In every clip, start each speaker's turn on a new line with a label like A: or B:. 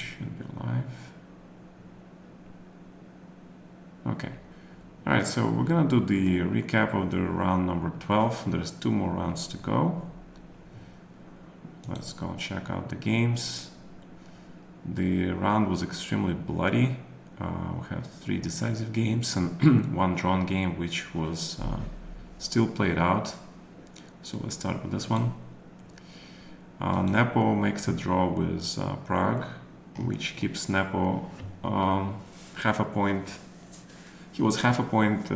A: should be live. Okay. Alright, so we're gonna do the recap of the round number 12. There's 2 more rounds to go. Let's go and check out the games. The round was extremely bloody. We had 3 decisive games and 1 drawn game, which was still played out. So let's start with this one. Nepo makes a draw with Prague, which keeps Nepo half a point. He was half a point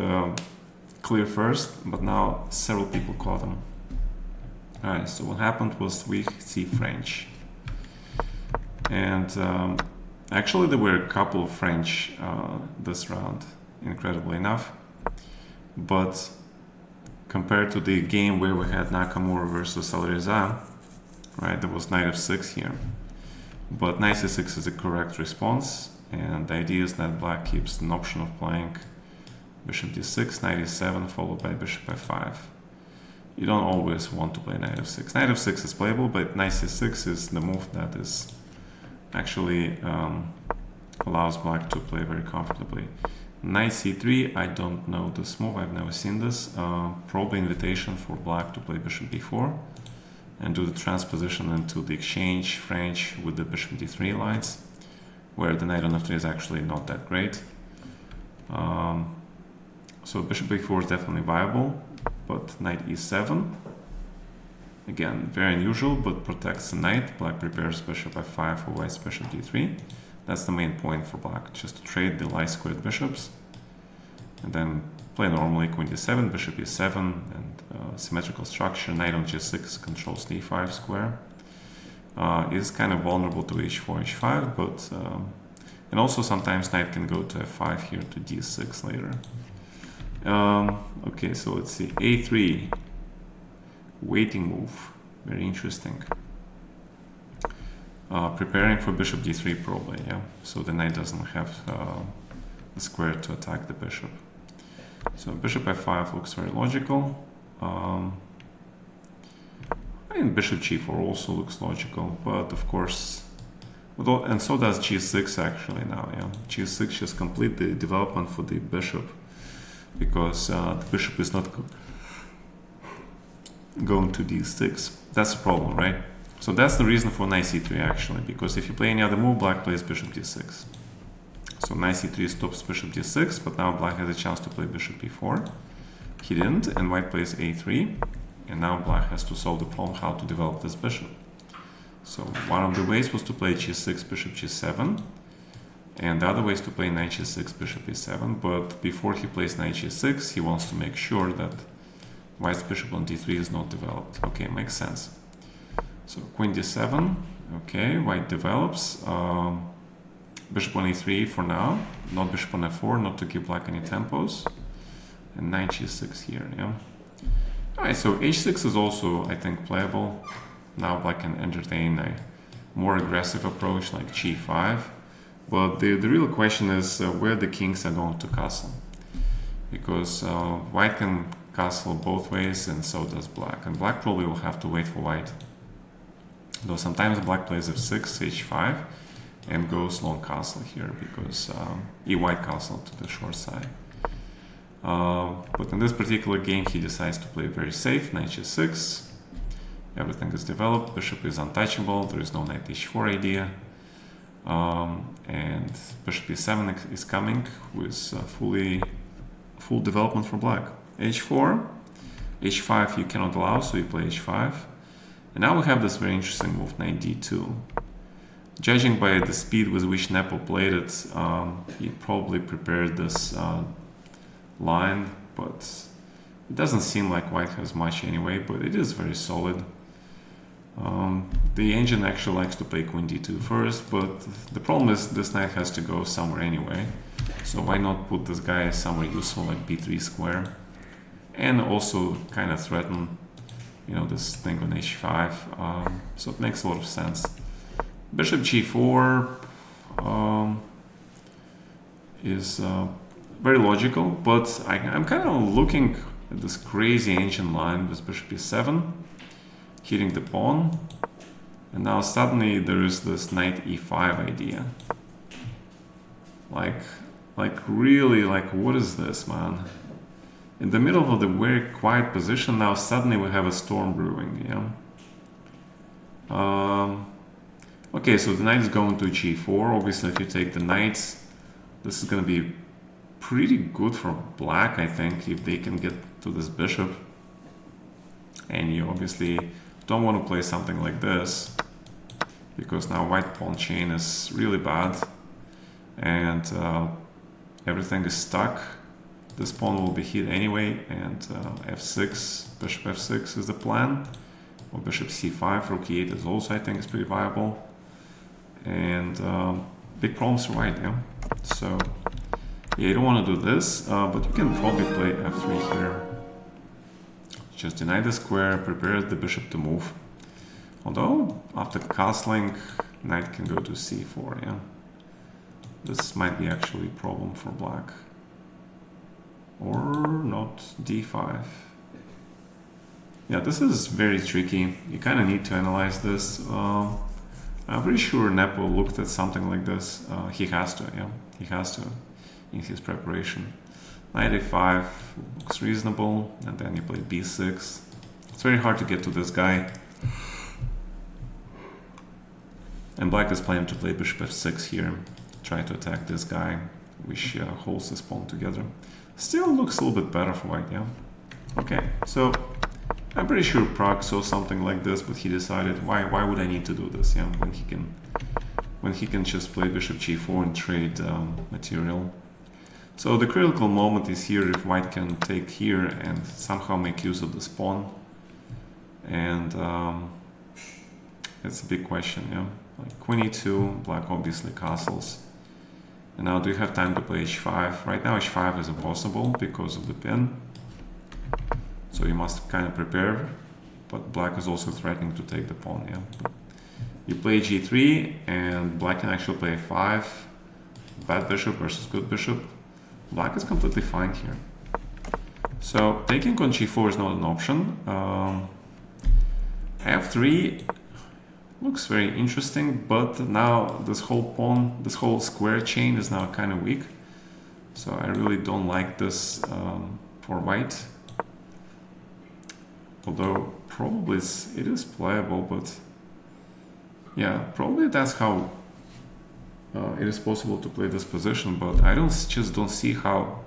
A: clear first, but now several people caught him. Alright, so what happened was we see French. And actually there were a couple of French this round, incredibly enough. But compared to the game where we had Nakamura versus Alireza, right, there was knight f6 here. But knight c6 is the correct response, and the idea is that black keeps an option of playing bishop d6, knight e7, followed by bishop f5. You don't always want to play knight f6. Knight f6 is playable, but knight c6 is the move that is actually allows black to play very comfortably. Knight c3, I don't know this move, I've never seen this. Probably invitation for black to play bishop b4 and do the transposition into the exchange French with the bishop d3 lines, where the knight on f3 is actually not that great. So bishop b4 is definitely viable, but knight e7, again, very unusual, but protects the knight. Black prepares bishop f5 for white's bishop d3. That's the main point for black, just to trade the light squared bishops. And then play normally queen d7, bishop e7, and symmetrical structure. Knight on g6 controls the e5 square. Is kind of vulnerable to h4, h5, but and also sometimes knight can go to f5 here to d6 later. Okay, so let's see, a3, waiting move, very interesting. Preparing for bishop d3 probably, yeah. So the knight doesn't have the square to attack the bishop. So bishop f5 looks very logical. I mean, bishop g4 also looks logical, but of course, and so does g6 actually now, yeah. g6 just complete the development for the bishop, because the bishop is not going to d6. That's the problem, right? So that's the reason for knight c3 actually, because if you play any other move, black plays bishop d6. So knight c3 stops bishop d6, but now black has a chance to play bishop b4. He didn't, and white plays a3, and now black has to solve the problem how to develop this bishop. So one of the ways was to play g6, bishop g7, and the other way is to play knight g6, bishop e7, but before he plays knight g6, he wants to make sure that white's bishop on d3 is not developed. Okay, makes sense. So queen d7, okay, white develops. Bishop on e3 for now, not bishop on f4, not to give black any tempos. And knight g6 here, yeah. Alright, so h6 is also, I think, playable. Now black can entertain a more aggressive approach like g5. But the real question is where the kings are going to castle. Because white can castle both ways, and so does black. And black probably will have to wait for white. Though sometimes black plays f6, h5, and goes long castle here, because e-white castle to the short side. But in this particular game, he decides to play very safe, knight g6. Everything is developed, bishop is untouchable, there is no knight h4 idea. And bishop e7 is coming with full development for black. h4, h5 you cannot allow, so you play h5. And now we have this very interesting move, knight d2. Judging by the speed with which Nepo played it, he probably prepared this line, but it doesn't seem like white has much anyway, but it is very solid. The engine actually likes to play queen d2 first, but the problem is this knight has to go somewhere anyway. So why not put this guy somewhere useful like b3 square, and also kind of threaten, you know, this thing on h5. So it makes a lot of sense. Bishop g4 is very logical, but I'm kind of looking at this crazy ancient line with bishop e7, hitting the pawn, And now suddenly there is this knight e5 idea. Like really, like what is this, man? In the middle of the very quiet position, now suddenly we have a storm brewing, yeah? Okay, so the knight is going to g4. Obviously, if you take the knights, this is going to be pretty good for black, I think, if they can get to this bishop. And you obviously don't want to play something like this, because now white pawn chain is really bad, and everything is stuck. This pawn will be hit anyway, and f6, bishop f6 is the plan, or bishop c5, rook e8 is also, I think, is pretty viable. And big problems for white, yeah? So, yeah, you don't want to do this, but you can probably play f3 here. Just deny the square, prepare the bishop to move. Although, after castling, knight can go to c4, yeah? This might be actually a problem for black. Or not, d5. Yeah, this is very tricky. You kind of need to analyze this. I'm pretty sure Nepo looked at something like this. He has to, yeah, he has to in his preparation. Knight a5 looks reasonable, and then you play b6. It's very hard to get to this guy. And black is planning to play bishop f6 here, try to attack this guy, which holds this pawn together. Still looks a little bit better for white, yeah? Okay, so I'm pretty sure Pragg saw something like this, but he decided, why would I need to do this, yeah? When he can just play bishop g4 and trade material. So the critical moment is here if white can take here and somehow make use of this pawn. And it's a big question, yeah? Like queen e2, black obviously castles. And now do you have time to play h5? Right now h5 is impossible because of the pin. So you must kind of prepare, but black is also threatening to take the pawn, yeah? You play g3 and black can actually play f5. Bad bishop versus good bishop. Black is completely fine here. So taking on g4 is not an option. f3 looks very interesting, but now this whole pawn, this whole square chain is now kind of weak. So I really don't like this for white. Although probably it is playable, but yeah, probably that's how it is possible to play this position, but I just don't see how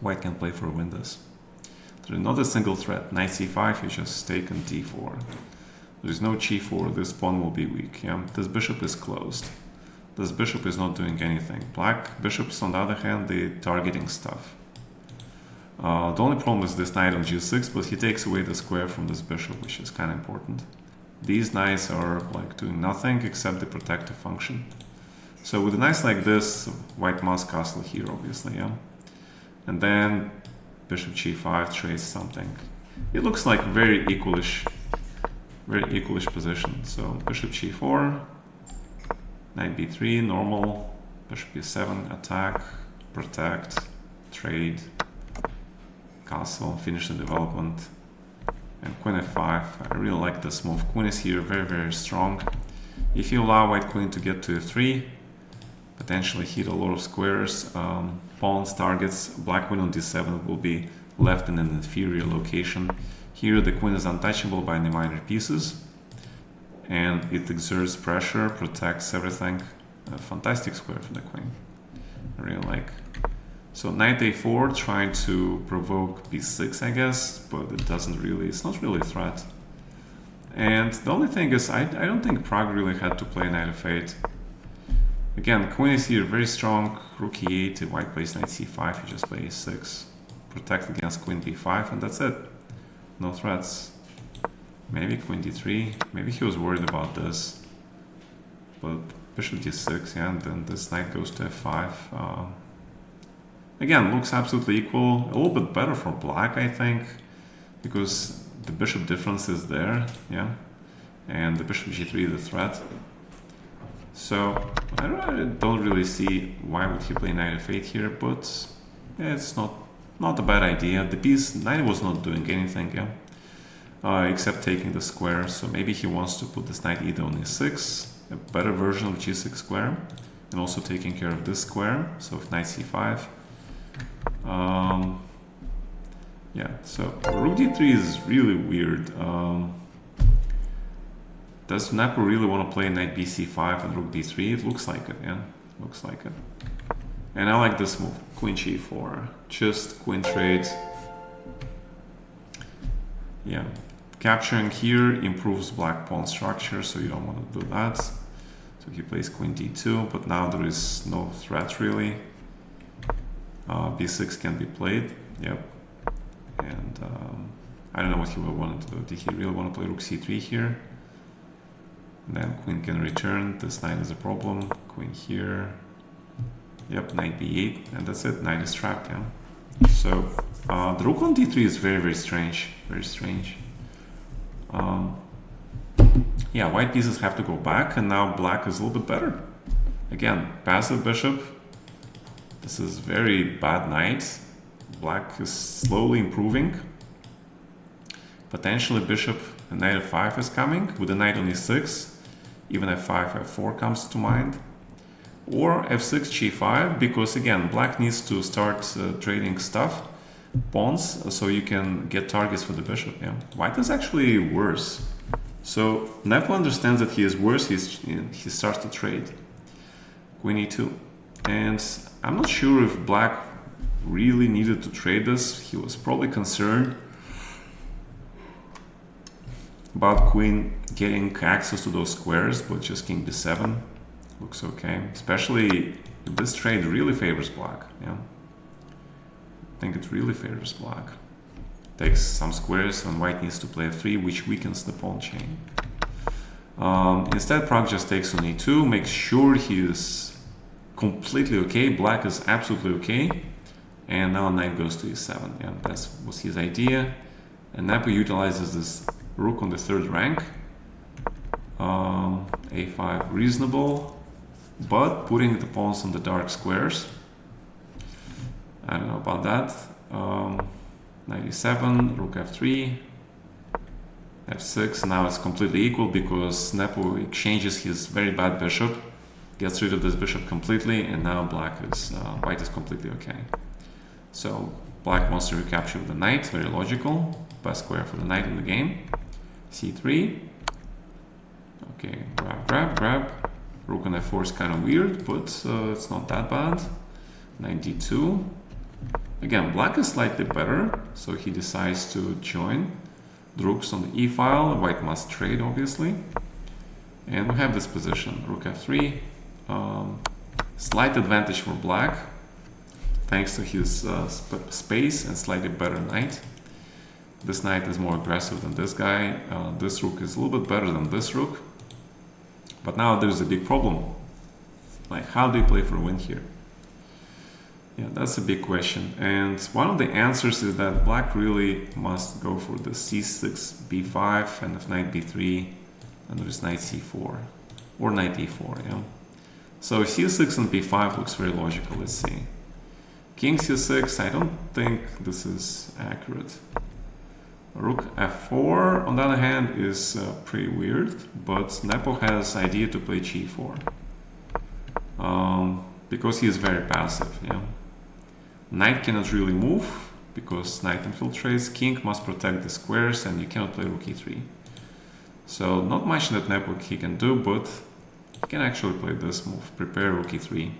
A: white can play for a win this. There is not a single threat. Knight c5, you just take on d4. There is no g4, this pawn will be weak, yeah? This bishop is closed. This bishop is not doing anything. Black bishops, on the other hand, they're targeting stuff. The only problem is this knight on g6, but he takes away the square from this bishop, which is kind of important. These knights are like doing nothing except the protective function. So with a knight like this, white must castle here, obviously, yeah? And then bishop g5 trades something. It looks like very equalish position. So bishop g4, knight b3, normal, bishop b7, attack, protect, trade, castle, finish the development, and queen f5. I really like this move. Queen is here very, very strong. If you allow white queen to get to f3, potentially hit a lot of squares, pawns, targets, black queen on d7 will be left in an inferior location. Here the queen is untouchable by any minor pieces, and it exerts pressure, protects everything. A fantastic square for the queen. I really like. So knight a4 trying to provoke b6, I guess, but it doesn't really, it's not really a threat. And the only thing is, I don't think Pragg really had to play knight f8. Again, queen is here very strong, rook e8, if white plays knight c5, you just play a6. Protect against queen b5, and that's it. No threats. Maybe queen d3, maybe he was worried about this. But bishop d6, yeah, and then this knight goes to f5. Again, looks absolutely equal, a little bit better for black, I think, because the bishop difference is there, yeah, and the bishop g3 is the threat. So I don't really see why would he play knight f8 here, but yeah, it's not a bad idea. The piece knight was not doing anything, yeah. except taking the square. So maybe he wants to put this knight either on e6, a better version of g6 square, and also taking care of this square. So if knight c5. Yeah, so rook d3 is really weird. Does Nepo really want to play knight bc5 and rook d3? It looks like it, yeah, looks like it. And I like this move, queen g4, just queen trade. Yeah, capturing here improves black pawn structure, so you don't want to do that. So he plays queen d2, but now there is no threat really. b6 can be played, yep. And I don't know what he will want to do. Did he really want to play rook c3 here? And then queen can return. This knight is a problem. Queen here. Yep, knight b8, and that's it. Knight is trapped, yeah. So the rook on d3 is very, very strange. Very strange. Yeah, white pieces have to go back, and now black is a little bit better. Again, passive bishop. This is very bad knight. Black is slowly improving. Potentially bishop and knight f5 is coming with the knight on e6. Even f5, f4 comes to mind. Or f6, g5, because again, black needs to start trading stuff, pawns, so you can get targets for the bishop. Yeah, white is actually worse. So Nepo understands that he is worse. He starts to trade. Queen e2, and I'm not sure if black really needed to trade this. He was probably concerned about queen getting access to those squares, but just king b7 looks okay, especially if this trade really favors black. Yeah, I think it really favors black. Takes some squares, and white needs to play f3, which weakens the pawn chain. Instead, Pragg just takes on e2, makes sure he is completely okay. Black is absolutely okay, and now knight goes to e7. Yeah, that was his idea, and Nepo utilizes this rook on the third rank. a5 reasonable, but putting the pawns on the dark squares, I don't know about that. Knight e7, rook f3, f6. Now it's completely equal because Nepo exchanges his very bad bishop, gets rid of this bishop completely, and now white is completely okay. So black wants to recapture the knight, very logical. Best square for the knight in the game. c3. Okay, grab. Rook on f4 is kind of weird, but it's not that bad. Knight d2. Again, black is slightly better, so he decides to join. The rook's on the e file. White must trade, obviously. And we have this position, rook f3. Slight advantage for black, thanks to his space and slightly better knight. This knight is more aggressive than this guy. This rook is a little bit better than this rook. But now there's a big problem. Like, how do you play for a win here? Yeah, that's a big question. And one of the answers is that black really must go for the c6, b5, and if knight b3, and there's knight c4, or knight e4, yeah? So c6 and b5 looks very logical, let's see. King c6, I don't think this is accurate. Rook f4, on the other hand, is pretty weird, but Nepo has idea to play g4. Because he is very passive, yeah. Knight cannot really move, because knight infiltrates. King must protect the squares, and you cannot play rook e3. So not much that Nepo he can do, but he can actually play this move, prepare rook e3.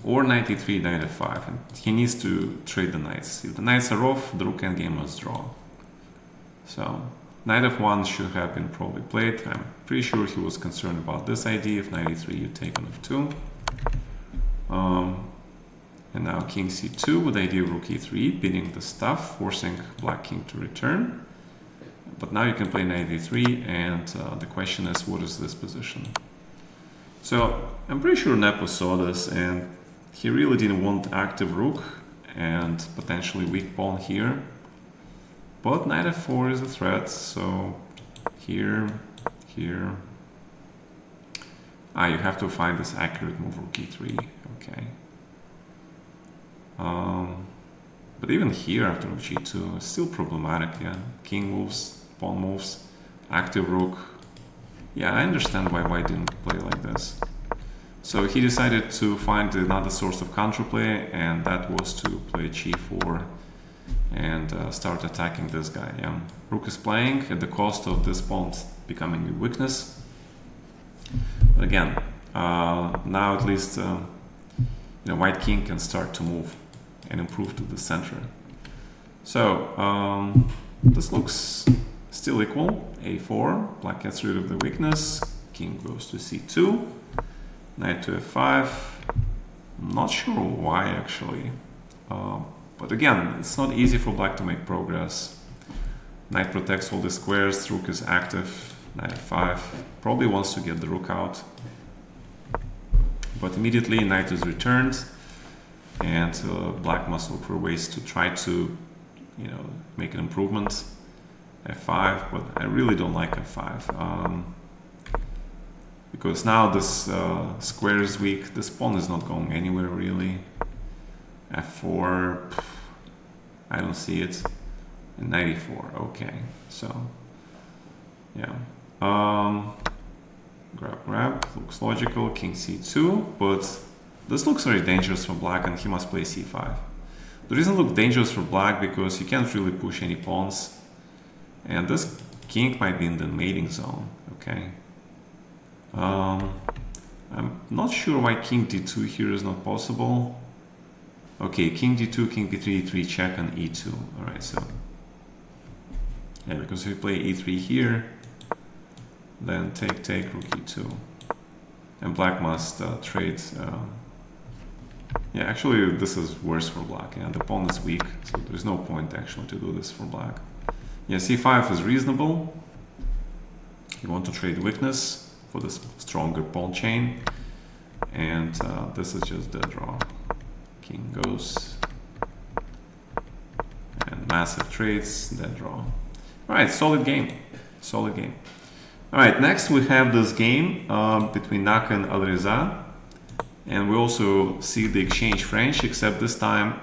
A: Or knight e3, knight f5, and he needs to trade the knights. If the knights are off, the rook endgame must draw. So knight f1 should have been probably played. I'm pretty sure he was concerned about this idea. If knight e3, you take on f2. And now king c2 with the idea of rook e3, beating the stuff, forcing black king to return. But now you can play knight e3, and the question is, what is this position? So I'm pretty sure Nepo saw this, and he really didn't want active rook and potentially weak pawn here. But knight f4 is a threat, so here. You have to find this accurate move, rook e3, okay. But even here after rook g2, it's still problematic, yeah. King moves, pawn moves, active rook. Yeah, I understand why white didn't play like this. So he decided to find another source of counterplay, and that was to play g4 and start attacking this guy, yeah. Rook is playing at the cost of this pawn becoming a weakness. But again, now at least white king can start to move and improve to the center. So this looks still equal. a4, black gets rid of the weakness, king goes to c2, knight to f5. I'm not sure why actually, but again, it's not easy for black to make progress. Knight protects all the squares, rook is active, knight f5, probably wants to get the rook out. But immediately knight is returned, and black must look for ways to try to, make an improvement. f5, but I really don't like f5 because now this square is weak. This pawn is not going anywhere really. f4, I don't see it. And knight e4, okay. So yeah. Grab, looks logical, king c2, but this looks very dangerous for black and he must play c5. The reason it looks dangerous for black because he can't really push any pawns, and this king might be in the mating zone, okay. I'm not sure why king d2 here is not possible. Okay, king d2, king b3, e3, check, and e2, alright, so yeah, because if we play e3 here, then take, rook e2. And black must trade. Yeah, actually this is worse for black. Yeah, the pawn is weak, so there's no point actually to do this for black. Yeah, c5 is reasonable. You want to trade weakness for this stronger pawn chain. And this is just the draw. King goes. And massive trades, then draw. Alright, solid game. Solid game. Alright, next we have this game between Naka and Alireza. And we also see the exchange French, except this time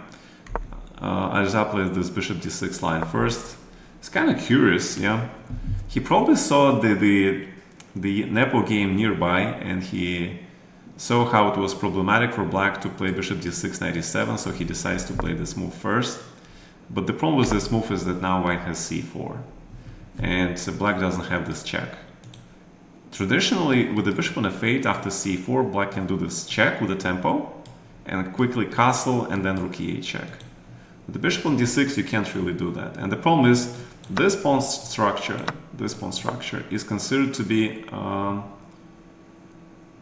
A: Alireza plays this bishop d6 line first. It's kind of curious, yeah. He probably saw the Nepo game nearby, and he saw how it was problematic for black to play bishop d6 knight e7, so he decides to play this move first. But the problem with this move is that now white has c4, and black doesn't have this check. Traditionally, with the bishop on f8 after c4, black can do this check with a tempo and quickly castle and then rook e8 check. With the bishop on d6, you can't really do that. And the problem is this pawn structure is considered to be,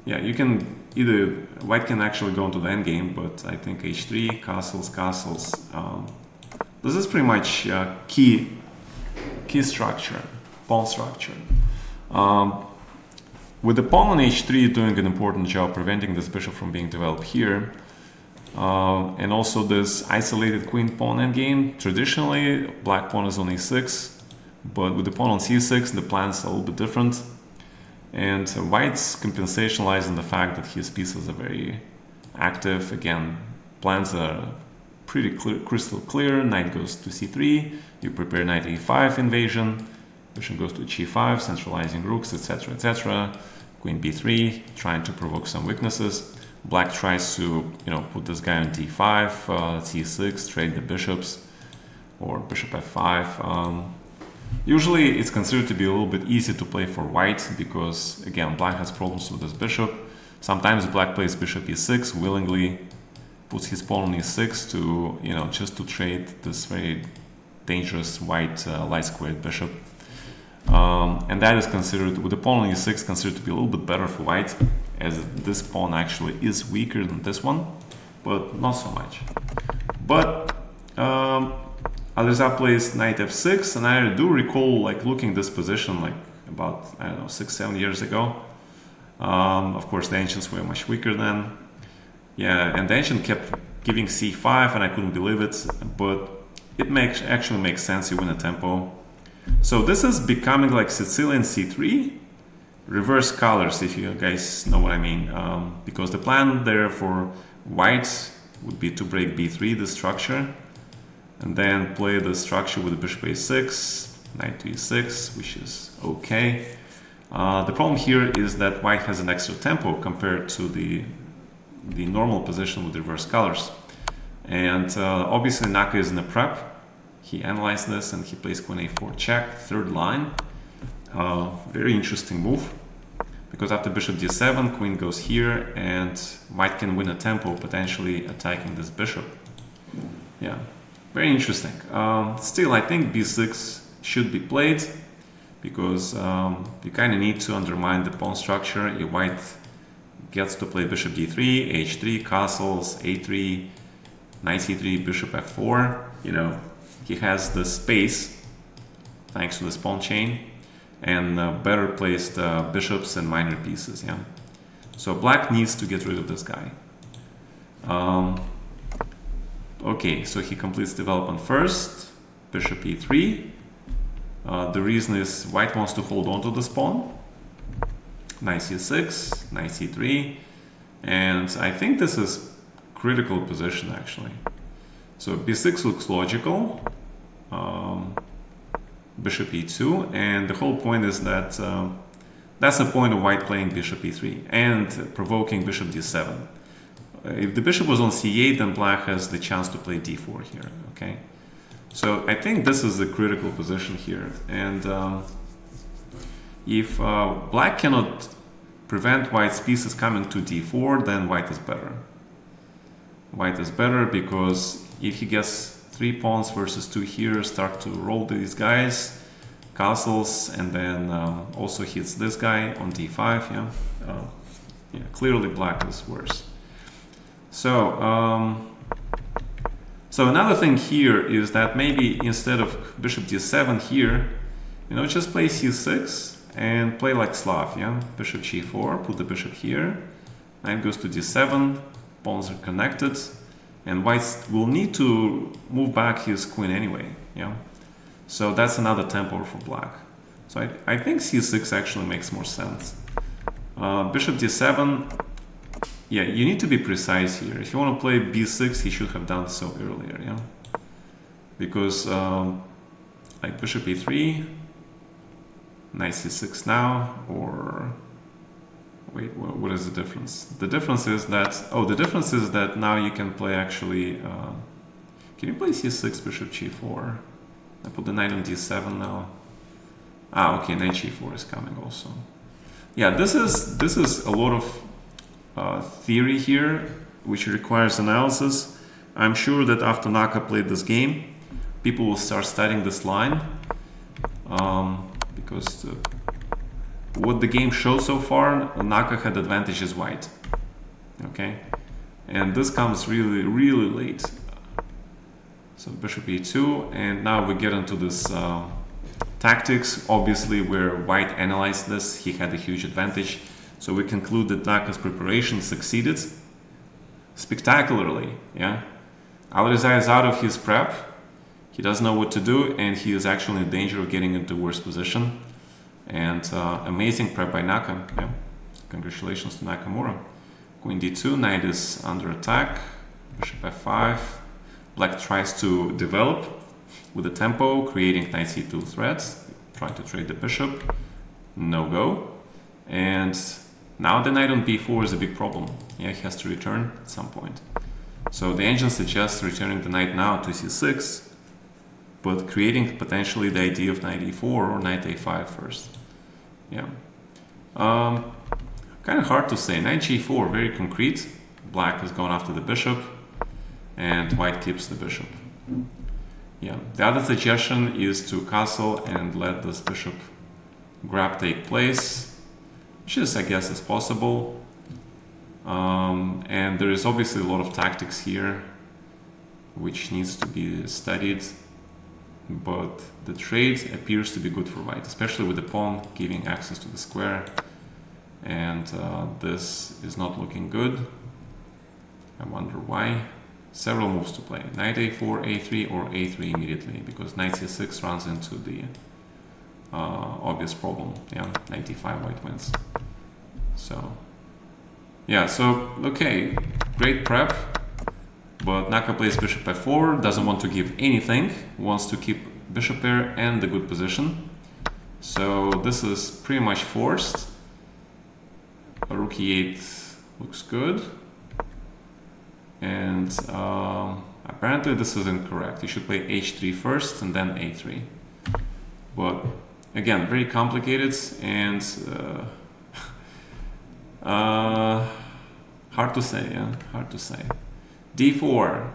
A: yeah, you can either, white can actually go into the endgame, but I think h3, castles. This is pretty much key structure, pawn structure. With the pawn on h3 doing an important job preventing this bishop from being developed here, and also this isolated queen pawn endgame. Traditionally, black pawn is on e6, but with the pawn on c6, the plan's a little bit different. And white's compensation lies in the fact that his pieces are very active. Again, plans are pretty crystal clear. Knight goes to c3, you prepare knight e5 invasion, bishop goes to g5, centralizing rooks, etc., etc. Queen b3, trying to provoke some weaknesses. Black tries to, put this guy on d5, c6, trade the bishops, or bishop f5. Usually it's considered to be a little bit easy to play for white because, again, black has problems with this bishop. Sometimes black plays bishop e6, willingly puts his pawn on e6 to, just to trade this very dangerous white light squared bishop. And that is considered, with the pawn on e6, considered to be a little bit better for white, as this pawn actually is weaker than this one, but not so much. But Alireza plays knight f6, and I do recall looking this position about, I don't know, 6-7 years ago. Of course, the ancients were much weaker then. Yeah, and the ancient kept giving c5, and I couldn't believe it, but it actually makes sense. You win a tempo. So this is becoming like Sicilian c3, reverse colors, if you guys know what I mean. Because the plan there for white would be to break b3, the structure. and then play the structure with the bishop a6, knight to e6, which is okay. The problem here is that white has an extra tempo compared to the normal position with reverse colors. And obviously Naka is in a prep. He analyzed this and he plays queen a4 check, third line. Very interesting move, because after bishop d7, queen goes here, and white can win a tempo, potentially attacking this bishop. Yeah, very interesting. Still, I think b6 should be played, because you kind of need to undermine the pawn structure. Your white gets to play bishop d3, h3, castles, a3, knight c3, bishop f4. You know, he has the space thanks to this pawn chain, and better placed bishops and minor pieces. Yeah, so black needs to get rid of this guy. Okay, so he completes development first, bishop e3. The reason is white wants to hold on to this pawn. Knight c6, knight c3, and I think this is critical position actually. So b6 looks logical, bishop e2, and the whole point is that that's the point of white playing bishop e3 and provoking bishop d7. If the bishop was on c8, then black has the chance to play d4 here, okay? So I think this is the critical position here, and if black cannot prevent white's pieces coming to d4, then white is better. White is better because if he gets 3 pawns versus 2 here, start to roll these guys, castles, and then also hits this guy on d5. Yeah, yeah. Clearly, black is worse. So, so another thing here is that maybe instead of bishop d7 here, you know, just play c6 and play like Slav. Yeah, bishop g4, put the bishop here, knight goes to d7, pawns are connected. And white will need to move back his queen anyway, yeah? So that's another tempo for black. So I think c6 actually makes more sense. Bishop d7, yeah, you need to be precise here. If you want to play b6, he should have done so earlier, yeah? Because like bishop e3, knight c6 now, or wait, what is the difference? The difference is that, now you can play actually, can you play c6, bishop g4? I put the knight on d7 now. Ah, okay, knight g4 is coming also. Yeah, this is a lot of theory here, which requires analysis. I'm sure that after Naka played this game, people will start studying this line, because what the game shows so far, Naka had advantage as white. Okay, and this comes really, really late. So bishop e2, and now we get into this tactics, obviously, where white analyzed this. He had a huge advantage. So we conclude that Naka's preparation succeeded spectacularly. Yeah, Alireza is out of his prep. He doesn't know what to do, and he is actually in danger of getting into worse position. And amazing prep by Naka. Yeah. Congratulations to Nakamura. Queen d2, knight is under attack. Bishop f5. Black tries to develop with a tempo, creating knight c2 threats, trying to trade the bishop. No go. And now the knight on b4 is a big problem. Yeah, he has to return at some point. So the engine suggests returning the knight now to c6, but creating potentially the idea of knight e4 or knight a5 first. Yeah. Kind of hard to say. Knight g4, very concrete. Black has gone after the bishop, and white keeps the bishop. Yeah. The other suggestion is to castle and let this bishop grab take place, which is, I guess, is possible. And there is obviously a lot of tactics here, which needs to be studied. But the trade appears to be good for white, especially with the pawn giving access to the square. And this is not looking good. I wonder why. Several moves to play. Knight a4, a3, or a3 immediately, because knight c6 runs into the obvious problem. Yeah, knight d5, white wins. So, yeah, so, okay, great prep. But Naka plays bishop f4, doesn't want to give anything, wants to keep bishop pair and the good position. So this is pretty much forced. Rook e8 looks good. And apparently this is incorrect. You should play h3 first and then a3. But again, very complicated and hard to say, yeah, hard to say. d4,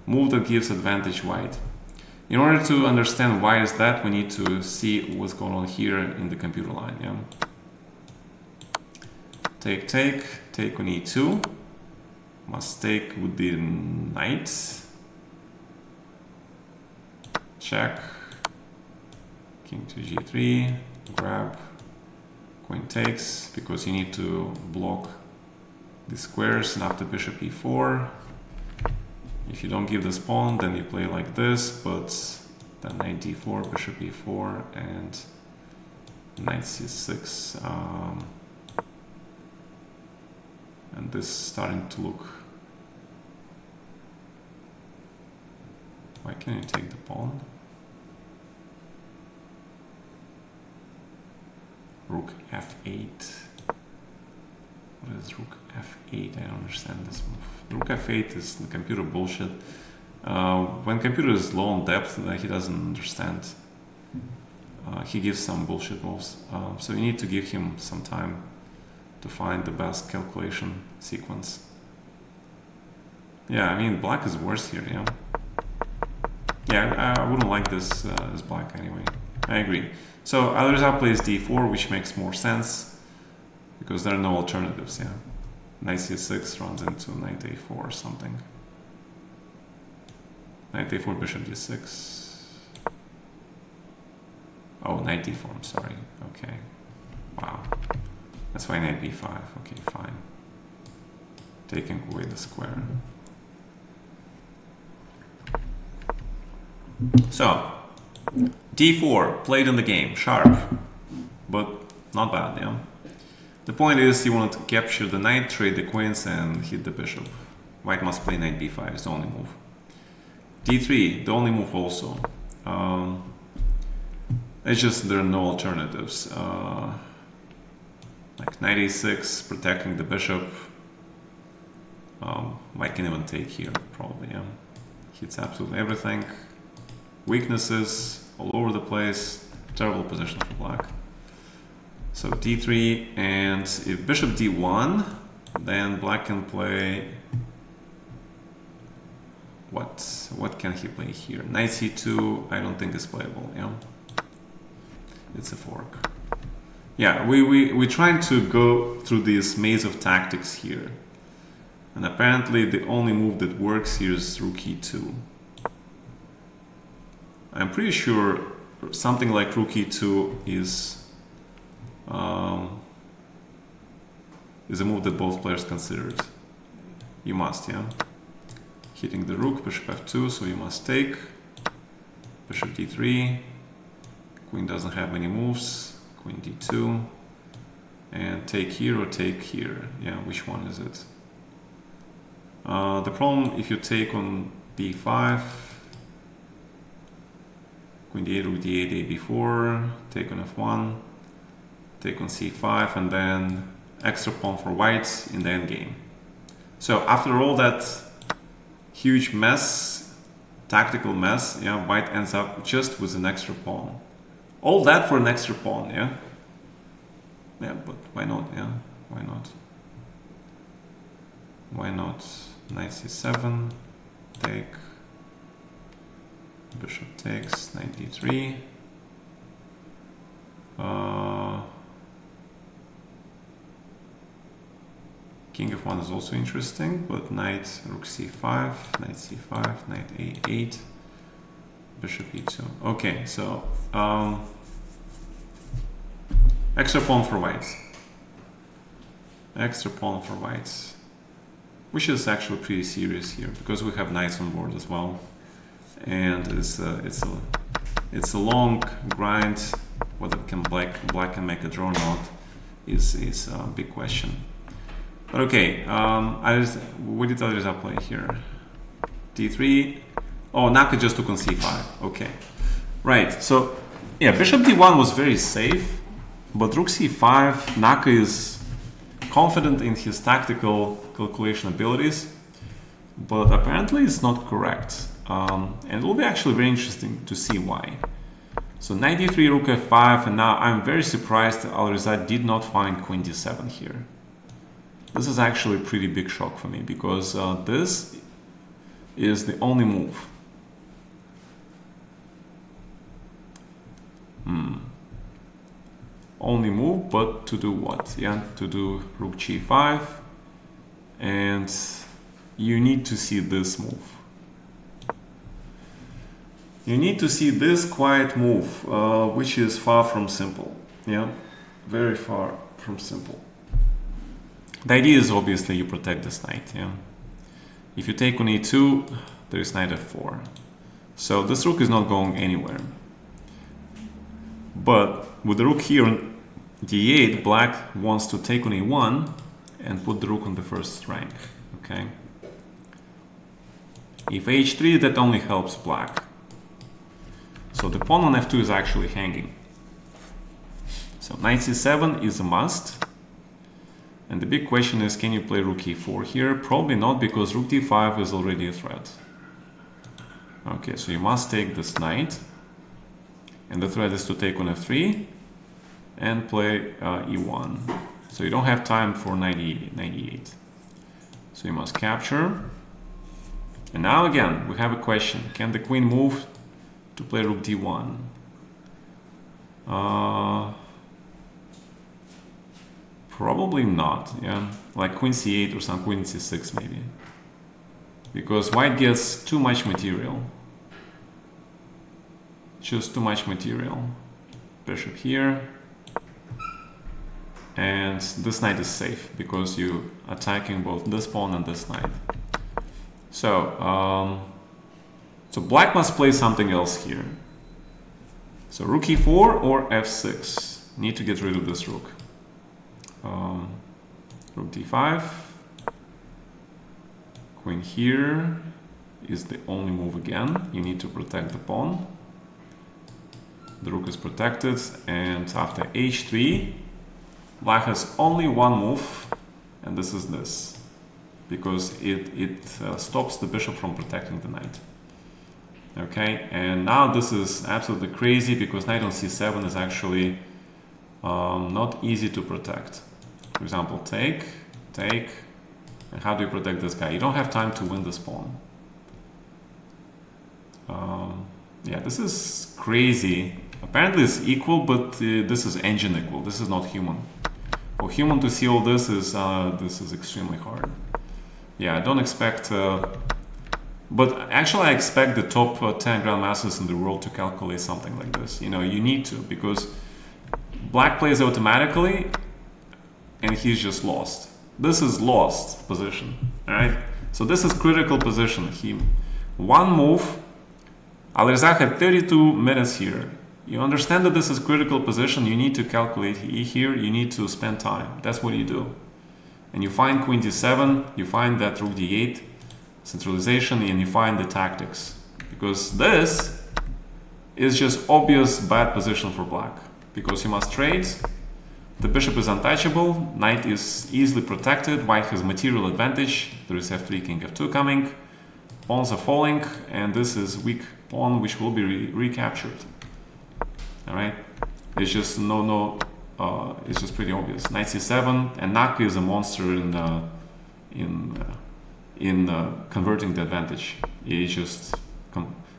A: move that gives advantage white. In order to understand why is that, we need to see what's going on here in the computer line, yeah. Take, take on e2. Must take with the knight. Check. King to g3. Grab. Queen takes, because you need to block the squares, and after bishop e4. If you don't give this pawn, then you play like this, but then knight d4, bishop e4, and knight c6. And this is starting to look... Why can't you take the pawn? Rook f8. What is rook f8? I don't understand this move. Rook f8 is the computer bullshit. When computer is low on depth, he doesn't understand. He gives some bullshit moves. So you need to give him some time to find the best calculation sequence. Yeah, I mean, black is worse here, yeah. Yeah, I wouldn't like this as black anyway. I agree. So Alireza plays d4, which makes more sense because there are no alternatives, yeah. Knight c6 runs into knight a4 or something. Knight a4, bishop d6. Oh, knight d4, I'm sorry. Okay. Wow. That's why knight b5. Okay, fine. Taking away the square. So, d4, played in the game, sharp, but not bad, yeah. The point is you want to capture the knight, trade the queens, and hit the bishop. White must play knight b5, it's the only move. d3, the only move also. It's just there are no alternatives. Like knight a6, protecting the bishop. White can even take here, probably, yeah. Hits absolutely everything. Weaknesses all over the place. Terrible position for black. So d3, and if bishop d1, then black can play... What can he play here? Knight c2, I don't think is playable, yeah? It's a fork. Yeah, we're trying to go through this maze of tactics here. And apparently the only move that works here is rook e2. I'm pretty sure something like rook e2 is a move that both players considered. You must, yeah? Hitting the rook, bishop f2, so you must take. Bishop d3. Queen doesn't have any moves. Queen d2. And take here or take here. Yeah, which one is it? The problem, if you take on b5, Queen d8, rook d8, a b4, take on f1, take on c5, and then extra pawn for white in the endgame. So after all that huge mess, tactical mess, yeah, white ends up just with an extra pawn. All that for an extra pawn, yeah? Yeah, but why not, yeah? Why not? Why not? Knight c7, take. Bishop takes, knight d3. King f1 is also interesting, but knight rook c5, knight c5, knight a8, bishop e2. Okay, so extra pawn for white. Extra pawn for white, which is actually pretty serious here because we have knights on board as well. And it's a long grind. Whether black can make a draw or not is a big question. But okay, what did Alireza play here? d3. Oh, Naka just took on c5. Okay. Right. So, yeah, bishop d1 was very safe, but rook c5, Naka is confident in his tactical calculation abilities, but apparently it's not correct. And it will be actually very interesting to see why. So knight d3, rook f5, and now I'm very surprised that Alireza did not find queen d7 here. This is actually a pretty big shock for me, because this is the only move. Only move, but to do what? Yeah, to do rook g5, and you need to see this move. You need to see this quiet move, which is far from simple. Yeah, very far from simple. The idea is obviously you protect this knight. Yeah, if you take on e2, there is knight f4, so this rook is not going anywhere. But with the rook here on d8, black wants to take on e1 and put the rook on the first rank. Okay. If h3, that only helps black. So the pawn on f2 is actually hanging. So knight c7 is a must. And the big question is, can you play rook e4 here? Probably not, because rook d5 is already a threat. Okay, so you must take this knight. And the threat is to take on f3 and play e1. So you don't have time for knight e8. So you must capture. And now again, we have a question. Can the queen move to play rook d1? Probably not, yeah. Like queen c8 or some queen c6 maybe. Because white gets too much material. Just too much material. Bishop here. And this knight is safe because you're attacking both this pawn and this knight. So, so black must play something else here. So rook e4 or f6. Need to get rid of this rook. Rook d5. Queen here is the only move again. You need to protect the pawn. The rook is protected, and after h3, black has only one move, and this is this, because it stops the bishop from protecting the knight. Okay, and now this is absolutely crazy, because knight on c7 is actually not easy to protect. For example, take, and how do you protect this guy? You don't have time to win this pawn. Yeah, this is crazy. Apparently it's equal, but this is engine equal. This is not human. For human to see all this is extremely hard. Yeah, I don't expect... but actually I expect the top 10 grandmasters in the world to calculate something like this. You know, you need to, because black plays automatically and he's just lost. This is lost position, all right? So this is critical position. One move, Alireza had 32 minutes here. You understand that this is critical position, you need to calculate here, you need to spend time. That's what you do. And you find queen d7, you find that rook d8, centralization, and you find the tactics. Because this is just obvious bad position for black. Because you must trade, the bishop is untouchable, knight is easily protected, white has material advantage, there is f3, king f2 coming, pawns are falling, and this is weak pawn which will be recaptured. All right, it's just it's just pretty obvious. Knight c7, and Naka is a monster in converting the advantage. It's just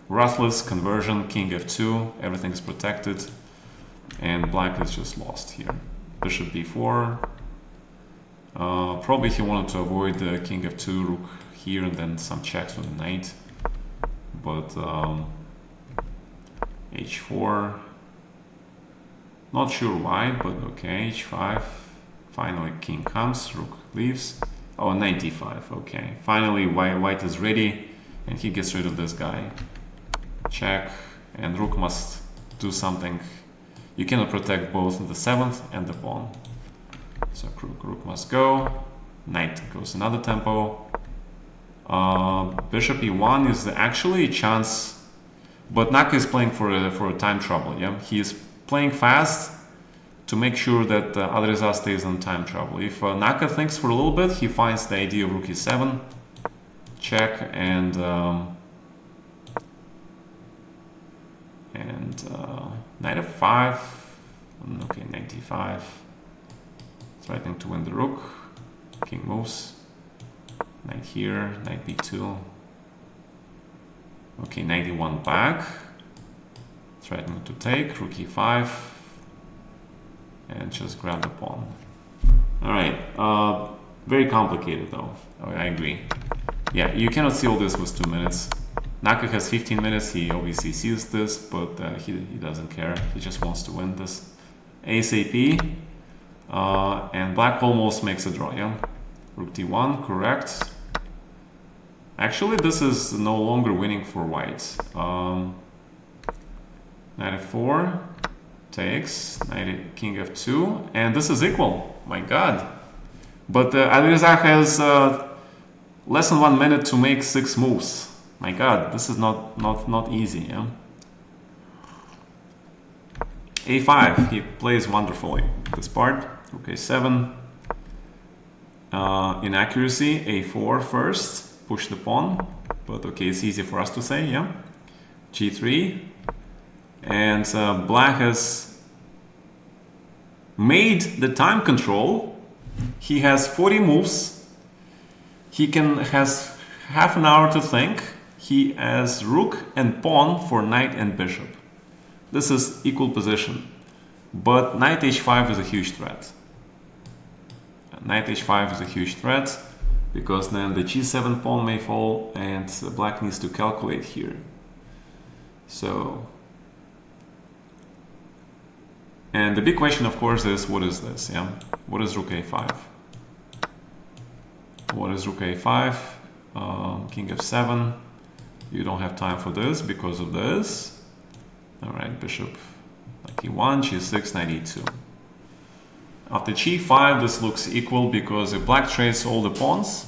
A: ruthless conversion. King f2, everything is protected, and black is just lost here. Bishop b4. Probably he wanted to avoid the king f2, rook here, and then some checks with the knight. But h4. Not sure why, but okay, h5. Finally, king comes, rook leaves. Oh, knight d5, okay. Finally, white is ready, and he gets rid of this guy. Check, and rook must do something. You cannot protect both the 7th and the pawn. So rook must go. Knight goes another tempo. Bishop e1 is actually a chance, but Naka is playing for a time trouble. Yeah, he is playing fast to make sure that Alireza stays on time trouble. If Naka thinks for a little bit, he finds the idea of rook e7, check, and knight f5. Okay, knight d5. Threatening to win the rook. King moves. Knight here, knight b2. Okay, knight e1 back. Threatening to take, rook e5. And just grab the pawn. Alright, very complicated though. Oh, I agree. Yeah, you cannot see all this with 2 minutes. Naka has 15 minutes, he obviously sees this, but he doesn't care. He just wants to win this ASAP. And black almost makes a draw, yeah? Rook d1, correct. Actually, this is no longer winning for white. Knight f4 takes, king f2, and this is equal. My god. But Alireza has less than 1 minute to make 6 moves. My god, this is not easy, yeah? a5, he plays wonderfully this part. Okay, 7. Inaccuracy, a4 first, push the pawn. But okay, it's easy for us to say, yeah? g3. And black has made the time control. He has 40 moves. He has half an hour to think. He has rook and pawn for knight and bishop. This is equal position. But knight h5 is a huge threat. Knight h5 is a huge threat because then the g7 pawn may fall and black needs to calculate here. So, and the big question, of course, is what is this? Yeah, what is rook a5? What is rook a5? King f7. You don't have time for this because of this. All right, bishop like e1, g6, knight e2. After g5, this looks equal because if black trades all the pawns,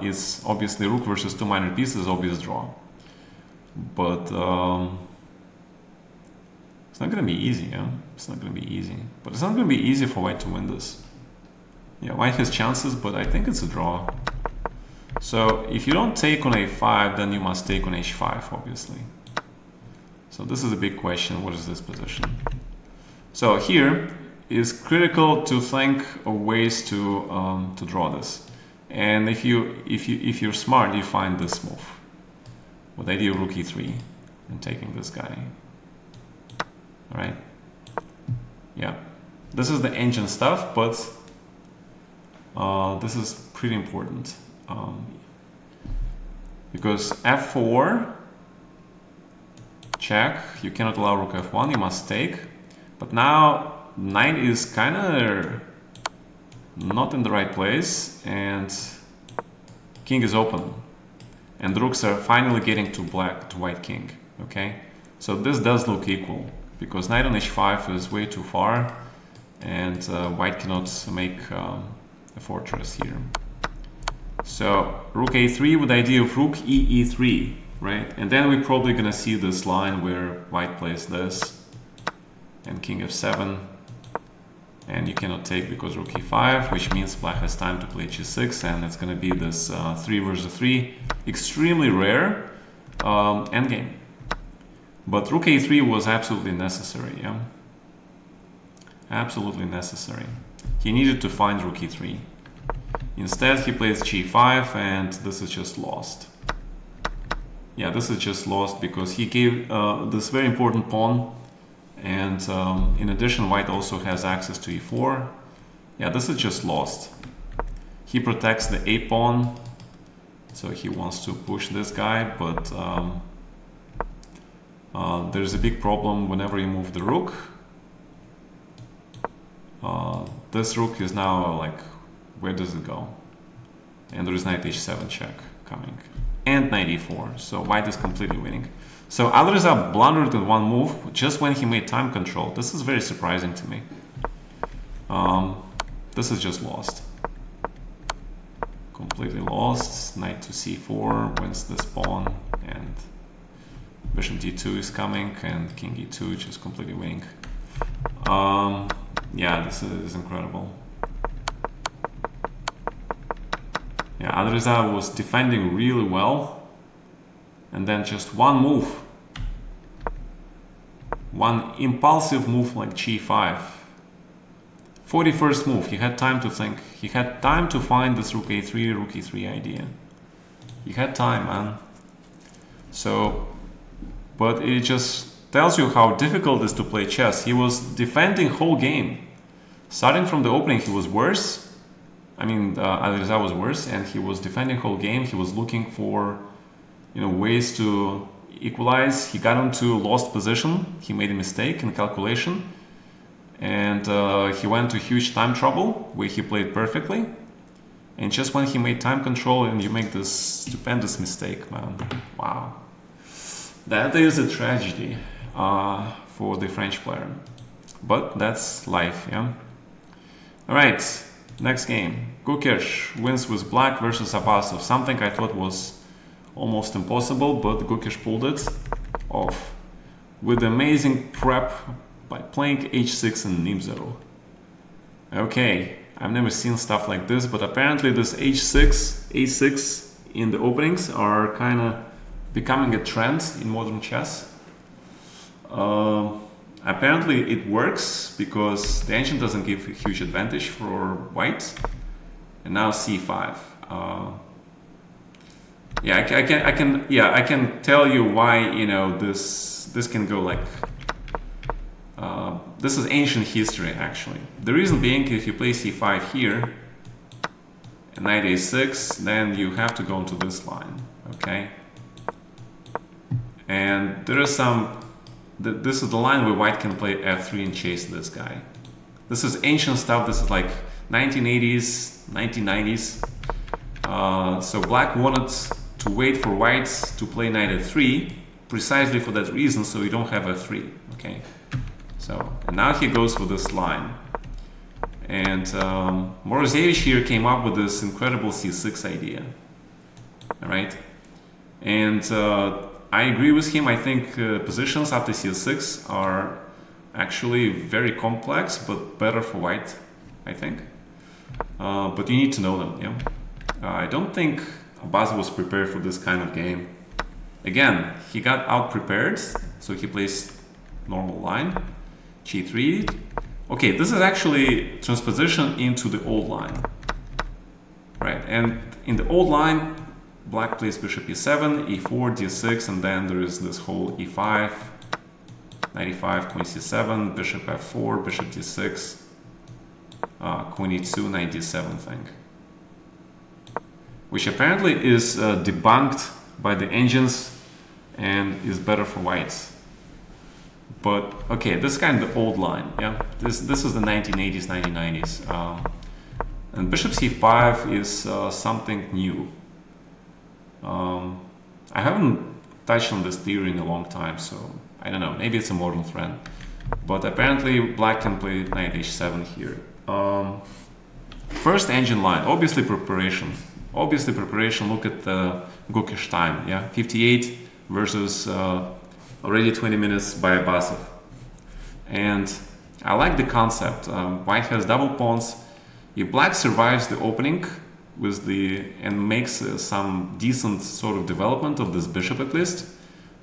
A: it's obviously rook versus 2 minor pieces, obvious draw. But it's not going to be easy, yeah? It's not going to be easy. But it's not going to be easy for white to win this. Yeah, white has chances, but I think it's a draw. So if you don't take on a5, then you must take on h5, obviously. So this is a big question. What is this position? So here is critical to think of ways to draw this. And if you're smart, you find this move with idea of rook e3 and taking this guy. All right. Yeah, this is the engine stuff, but this is pretty important because f4 check. You cannot allow rook f1. You must take. But now knight is kind of not in the right place, and king is open, and the rooks are finally getting to white king. Okay, so this does look equal because knight on h5 is way too far, and white cannot make a fortress here. So rook a3 with the idea of rook e3, right? And then we're probably gonna see this line where white plays this and king f7, and you cannot take because rook e5, which means black has time to play g6, and it's gonna be this 3 versus 3, extremely rare endgame. But rook a3 was absolutely necessary, yeah? Absolutely necessary. He needed to find rook e3. Instead, he plays g5, and this is just lost. Yeah, this is just lost because he gave this very important pawn, and in addition, white also has access to e4. Yeah, this is just lost. He protects the a pawn, so he wants to push this guy, but there's a big problem whenever you move the rook. This rook is now like, where does it go? And there is knight h7 check coming, and knight e4, so white is completely winning. So Alireza blundered in one move just when he made time control. This is very surprising to me. This is just lost. completely lost. Knight to c4 wins this pawn, and bishop d2 is coming, and king e2 just completely winning. Yeah, this is incredible. Yeah, Alireza was defending really well, and then just one move, one impulsive move like g5. 41st move, he had time to think. He had time to find this rook e3 idea. He had time, man. So, but it just tells you how difficult it is to play chess. He was defending whole game. Starting from the opening, he was worse. I mean, Alireza was worse, and he was defending whole game. He was looking for, ways to equalize. He got into lost position. He made a mistake in calculation. And he went to huge time trouble where he played perfectly. And just when he made time control, and you make this stupendous mistake, man. Wow. That is a tragedy for the French player. But that's life, yeah? All right, next game. Gukesh wins with black versus Abasov. Something I thought was almost impossible, but Gukesh pulled it off with amazing prep by playing h6 and Nimzo. Okay, I've never seen stuff like this, but apparently this h6, a6 in the openings are kind of becoming a trend in modern chess. Apparently it works because the ancient doesn't give a huge advantage for white. And now c5. I can tell you why this can go like. This is ancient history, actually. The reason being, if you play c5 here, and knight a6, then you have to go into this line, okay? And there is this is the line where white can play f3 and chase this guy. This is ancient stuff. This is like 1980s, 1990s. So black wanted to wait for white to play knight f3 precisely for that reason, so you don't have f3, okay? So, and now he goes for this line. And Morozevich here came up with this incredible c6 idea. All right? And I agree with him. I think positions after c6 are actually very complex, but better for white, I think. But you need to know them, yeah? I don't think Abasov was prepared for this kind of game. Again, he got out-prepared, so he plays normal line. g3. Okay, this is actually transposition into the old line, right? And in the old line, black plays bishop e7, e4, d6, and then there is this whole e5, knight e5, queen c7, bishop f4, bishop d6, queen e2, knight d7 thing, which apparently is debunked by the engines and is better for whites. But okay, this is kind of the old line, yeah. This is the 1980s, 1990s, and bishop c5 is something new. I haven't touched on this theory in a long time, so I don't know. Maybe it's a modern trend, but apparently black can play knight h7 here. First engine line, obviously preparation. Obviously preparation. Look at the Gukesh time, yeah, 58 versus. Already 20 minutes by Abasov. And I like the concept. White has double pawns. If black survives the opening and makes some decent sort of development of this bishop at least,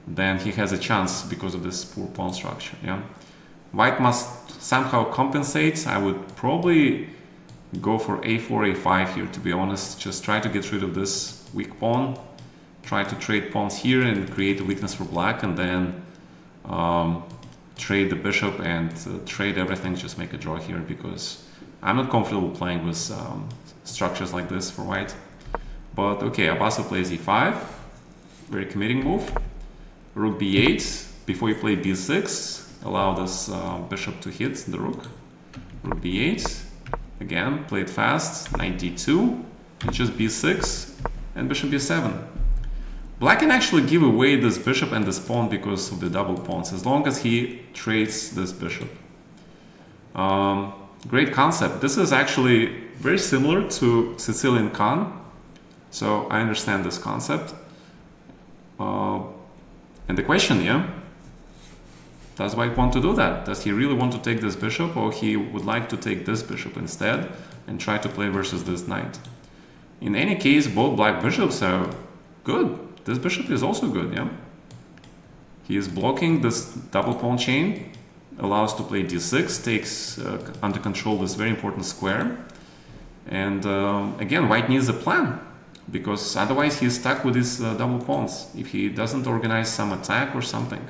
A: then he has a chance because of this poor pawn structure. Yeah, white must somehow compensate. I would probably go for a4, a5 here, to be honest. Just try to get rid of this weak pawn. Try to trade pawns here and create a weakness for black, and then trade the bishop and trade everything, just make a draw here, because I'm not comfortable playing with structures like this for white. But okay, Abasov plays e5, very committing move. Rook b8, before you play b6, allow this bishop to hit the rook. Rook b8, again, play it fast, knight d2, and just b6, and bishop b7. Black can actually give away this bishop and this pawn because of the double pawns, as long as he trades this bishop. Great concept. This is actually very similar to Sicilian Khan, So I understand this concept. And the question, yeah, does white want to do that? Does he really want to take this bishop, or he would like to take this bishop instead and try to play versus this knight? In any case, both black bishops are good. This bishop is also good, yeah? He is blocking this double pawn chain, allows to play d6, takes under control this very important square. And again, white needs a plan, because otherwise he's stuck with his double pawns if he doesn't organize some attack or something.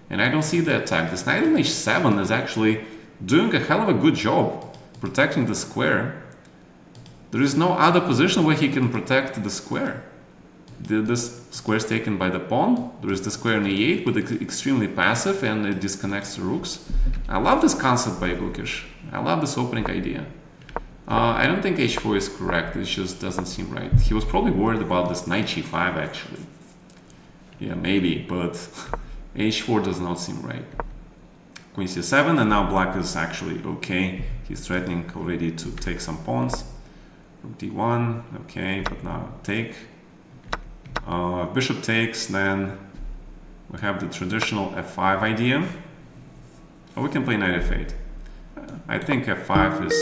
A: And I don't see the attack. This knight on h7 is actually doing a hell of a good job protecting the square. There is no other position where he can protect the square. This square is taken by the pawn. There is the square in e8 with extremely passive, and it disconnects the rooks. I love this concept by Gukesh. I love this opening idea. I don't think h4 is correct. It just doesn't seem right. He was probably worried about this knight g5 actually. Yeah, maybe, but h4 does not seem right. Queen c7, and now black is actually okay. He's threatening already to take some pawns. Rook d1, okay, but now take. Bishop takes, then we have the traditional f5 idea. Or we can play knight f8. I think f5 is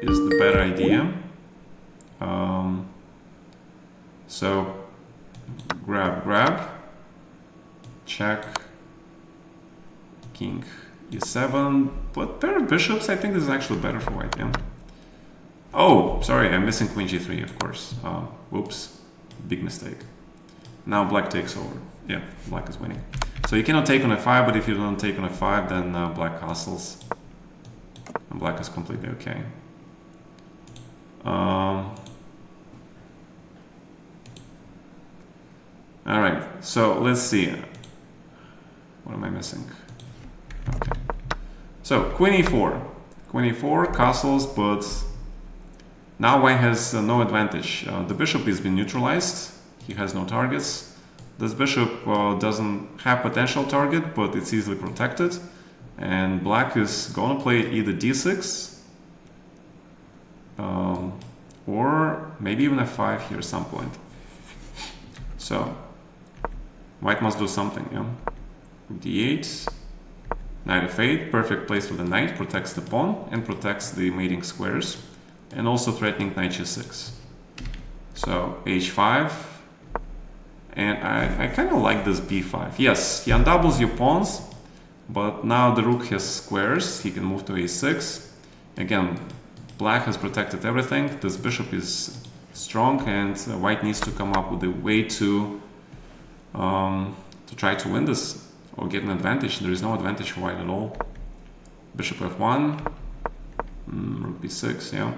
A: the better idea. So grab, check, king e7, but pair of bishops, I think this is actually better for white, yeah. Oh, sorry, I'm missing queen g3, of course. Whoops, big mistake. Now black takes over. Yeah, black is winning. So you cannot take on f5, but if you don't take on f5, then black castles. And black is completely okay. All right, so let's see. What am I missing? Okay. So queen e4. Queen e4, castles, but now white has no advantage. The bishop has been neutralized. He has no targets. This bishop doesn't have potential target, but it's easily protected. And black is going to play either d6 or maybe even f5 here at some point. So white must do something, yeah? d8, knight f8, perfect place for the knight, protects the pawn and protects the mating squares, and also threatening knight g6. So h5, and I kind of like this b5. Yes, he undoubles your pawns, but now the rook has squares, he can move to a6. Again, black has protected everything. This bishop is strong, and white needs to come up with a way to try to win this or get an advantage. There is no advantage for white at all. Bishop f1, rook b6, yeah.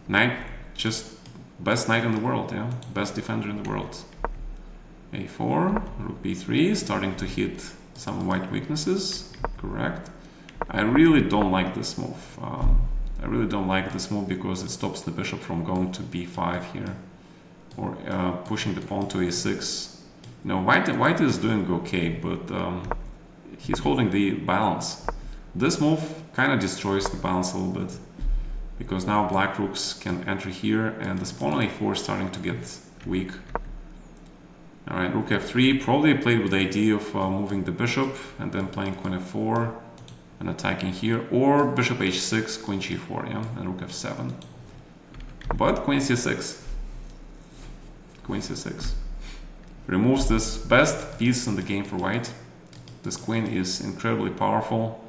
A: Knight, just best knight in the world, yeah. Best defender in the world. a4, rook b3, starting to hit some white weaknesses, correct. I really don't like this move. I really don't like this move because it stops the bishop from going to b5 here, or pushing the pawn to a6. You know, white is doing okay, but he's holding the balance. This move kind of destroys the balance a little bit, because now black rooks can enter here, and this pawn on a4 is starting to get weak. All right, rook f3, probably played with the idea of moving the bishop and then playing queen f4 and attacking here, or bishop h6, queen g4, yeah, and rook f7. But queen c6. Queen c6 removes this best piece in the game for white. This queen is incredibly powerful.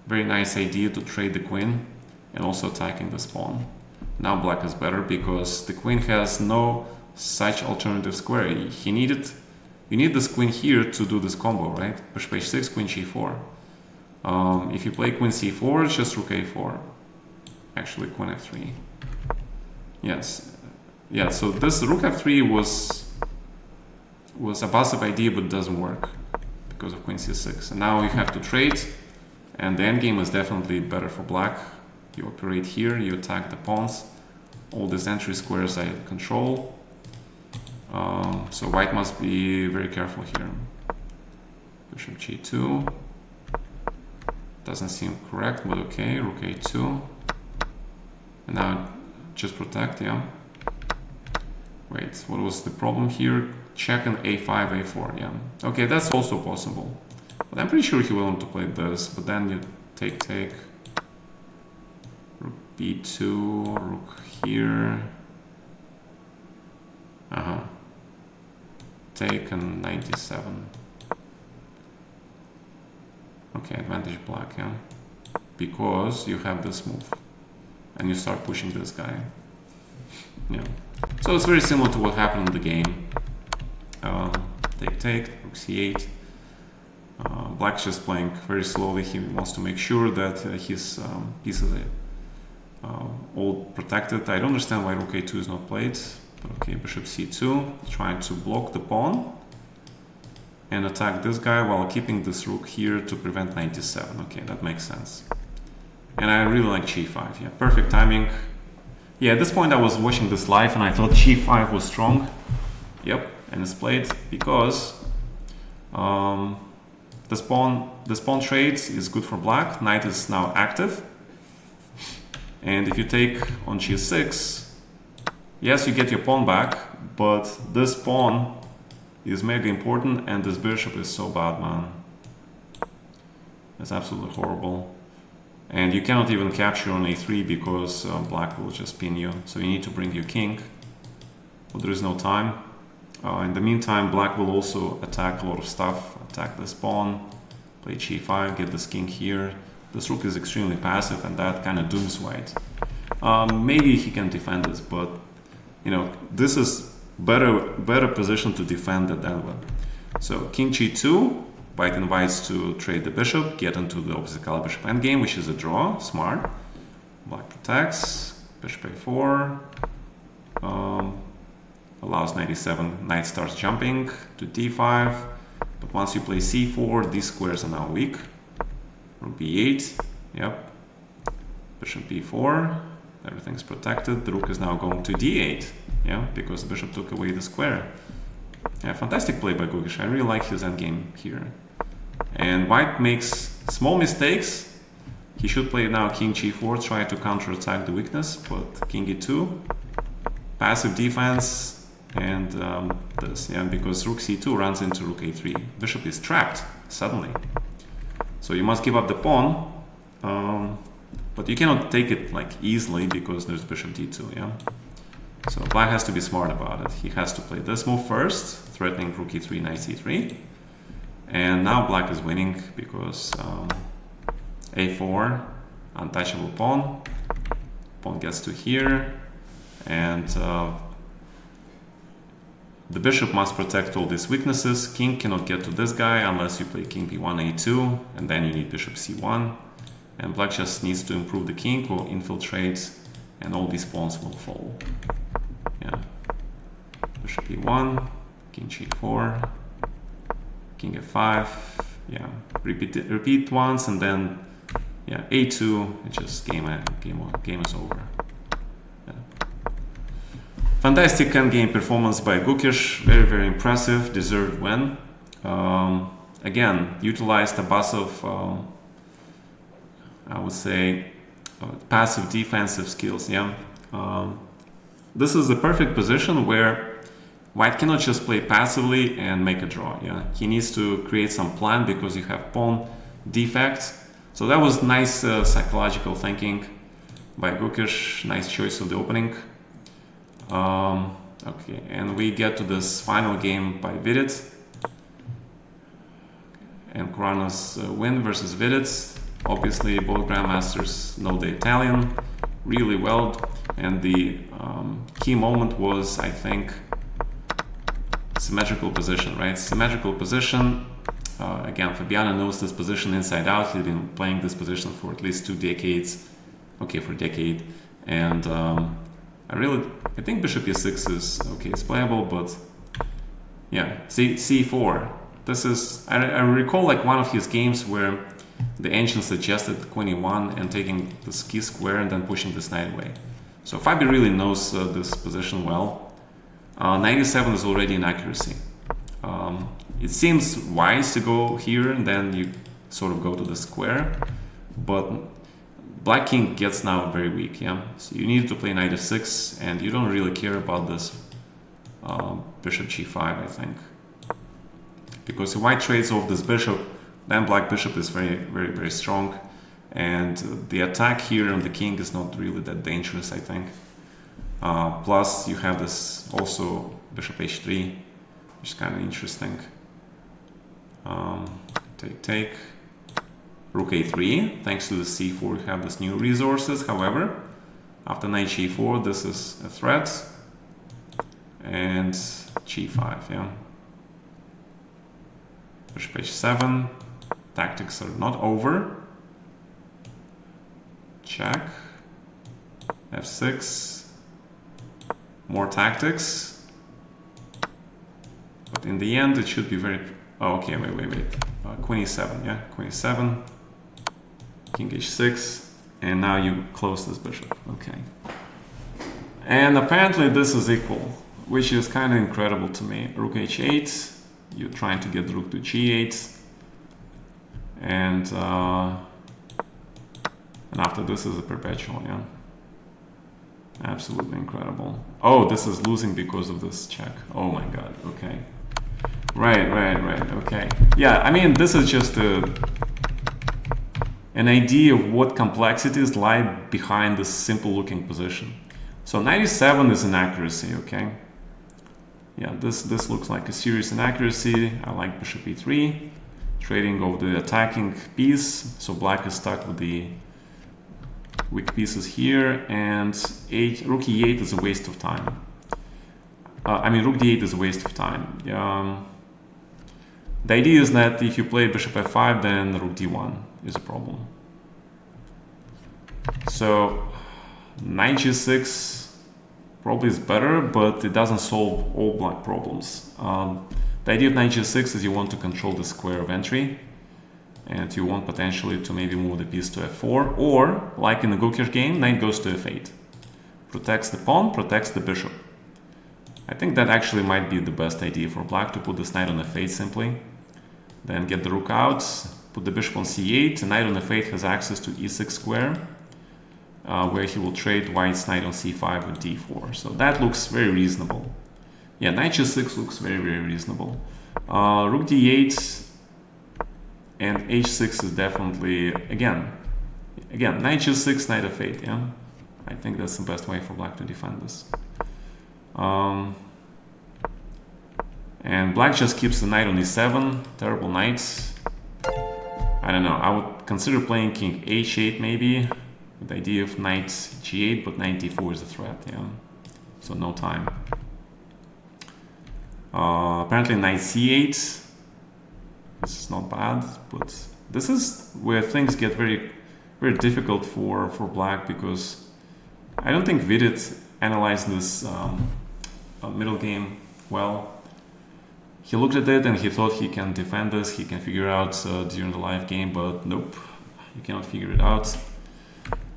A: Very nice idea to trade the queen and also attacking this pawn. Now black is better because the queen has no such alternative square. You need this queen here to do this combo, right? Bishop h6, queen g4. If you play queen c4, it's just rook a4. Actually, queen f3. Yes. Yeah, so this rook f3 was Abasov idea, but doesn't work because of queen c6. And now you have to trade, and the endgame is definitely better for black. You operate here, you attack the pawns. All these entry squares I control. So white must be very careful here. Bishop g2. Doesn't seem correct, but okay. Rook a2. And now just protect, yeah. Wait, what was the problem here? Check an a5, a4, yeah. Okay, that's also possible. But I'm pretty sure he will want to play this, but then you take, rook b2, rook here. Take and 97. Okay, advantage black, yeah. Because you have this move. And you start pushing this guy. Yeah. So it's very similar to what happened in the game. Take, rook c8. Black's just playing very slowly. He wants to make sure that his pieces are all protected. I don't understand why rook a2 is not played. But okay, bishop c2, trying to block the pawn and attack this guy while keeping this rook here to prevent 97. Okay, that makes sense. And I really like g5. Yeah, perfect timing. Yeah, at this point I was watching this live and I thought g5 was strong. Yep, and it's played because this pawn trade is good for black. Knight is now active. And if you take on g6, yes, you get your pawn back, but this pawn is mega important and this bishop is so bad, man. It's absolutely horrible. And you cannot even capture on a3 because black will just pin you. So you need to bring your king, but there is no time. In the meantime, black will also attack a lot of stuff. Attack this pawn, play g5, get this king here. This rook is extremely passive and that kind of dooms white. Maybe he can defend this, but you know, this is better position to defend than that one. So king g2, white invites to trade the bishop, get into the opposite color bishop endgame, which is a draw, smart. Black protects, bishop a4, allows 97, knight starts jumping to d5, but once you play c4, these squares are now weak. Rook b8, yep, bishop b4, everything's protected. The rook is now going to d8, yeah, because the bishop took away the square. Yeah, fantastic play by Gukesh. I really like his endgame here. And white makes small mistakes. He should play now king g4, try to counterattack the weakness, but king e2, passive defense, and this, yeah, because rook c2 runs into rook a3. Bishop is trapped suddenly. So you must give up the pawn. But you cannot take it like easily because there's bishop d2, yeah? So black has to be smart about it. He has to play this move first, threatening rook e3, knight c3. And now black is winning because a4, untouchable pawn. Pawn gets to here. And the bishop must protect all these weaknesses. King cannot get to this guy unless you play king b1, a2. And then you need bishop c1. And black just needs to improve the king or infiltrate, and all these pawns will fall. Yeah. Bishop e1, king g4, king f5. Yeah. Repeat once, and then yeah, a2. It's just game is over. Yeah. Fantastic endgame performance by Gukesh. Very, very impressive. Deserved win. Again, utilized Abasov. I would say passive defensive skills, yeah. This is the perfect position where white cannot just play passively and make a draw, yeah. He needs to create some plan because you have pawn defects. So that was nice psychological thinking by Gukesh, nice choice of the opening. Okay, and we get to this final game by Vidit. And Caruana's win versus Vidit. Obviously, both grandmasters know the Italian really well, and the key moment was, I think, symmetrical position, right? Symmetrical position. Again, Fabiano knows this position inside out. He's been playing this position for at least 2 decades. Okay, for a decade. And I think bishop e6 is okay, it's playable, but yeah, c4. This is, I recall like one of his games where the ancient suggested queen e1 and taking this key square and then pushing this knight away. So Fabi really knows this position well. 97 is already an accuracy. It seems wise to go here and then you sort of go to the square, but black king gets now very weak, yeah? So you need to play knight f6, and you don't really care about this bishop g5, I think. Because if white trades off this bishop, then black bishop is very, very, very strong. And the attack here on the king is not really that dangerous, I think. Plus, you have this also bishop h3, which is kind of interesting. Take. Rook a3. Thanks to the c4, you have this new resources. However, after knight g4, this is a threat. And g5, yeah. Bishop h7. Tactics are not over. Check. f6. More tactics. But in the end, it should be very... Oh, okay, wait. Queen e7, yeah? Queen e7. King h6. And now you close this bishop. Okay. And apparently this is equal, which is kind of incredible to me. Rook h8. You're trying to get the rook to g8. And after this is a perpetual, yeah? Absolutely incredible. Oh, this is losing because of this check. Oh my god, okay. Right, okay. Yeah, I mean, this is just an idea of what complexities lie behind this simple looking position. So 97 is inaccuracy, okay? Yeah, this looks like a serious inaccuracy. I like bishop e3, trading over the attacking piece. So black is stuck with the weak pieces here, and rook e8 is a waste of time. Rook d8 is a waste of time. The idea is that if you play bishop f5, then rook d1 is a problem. So knight g6 probably is better, but it doesn't solve all black problems. The idea of knight g6 is you want to control the square of entry, and you want potentially to maybe move the piece to f4, or like in the Gukesh game, knight goes to f8. Protects the pawn, protects the bishop. I think that actually might be the best idea for black, to put this knight on f8 simply. Then get the rook out, put the bishop on c8. The knight on f8 has access to e6 square, where he will trade white's knight on c5 with d4. So that looks very reasonable. Yeah, knight g6 looks very, very reasonable. Rook d8 and h6 is definitely, again, knight g6, knight f8, yeah? I think that's the best way for black to defend this. And black just keeps the knight on e7, terrible knights. I don't know, I would consider playing king h8 maybe, with the idea of knight g8, but knight d4 is a threat, yeah? So no time. Apparently knight c8, this is not bad, but this is where things get very, very difficult for black, because I don't think Vidit analyzed this middle game well. He looked at it and he thought he can defend this, he can figure out during the live game, but nope, you cannot figure it out.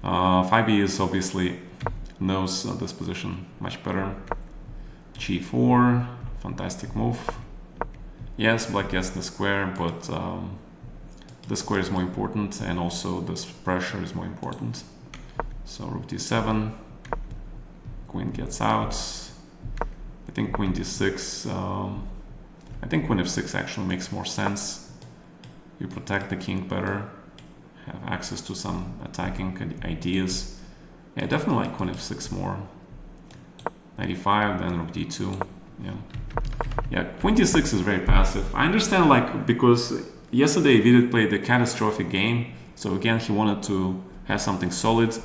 A: 5e is obviously knows this position much better. g4, fantastic move. Yes, black gets the square, but the square is more important, and also this pressure is more important. So rook d7, queen gets out. I think queen d6, I think queen f6 actually makes more sense. You protect the king better, have access to some attacking ideas. Yeah, I definitely like queen f6 more. 95, then rook d2, yeah, queen d6 is very passive. I understand, like, because yesterday Vidit played a catastrophic game, so again he wanted to have something solid,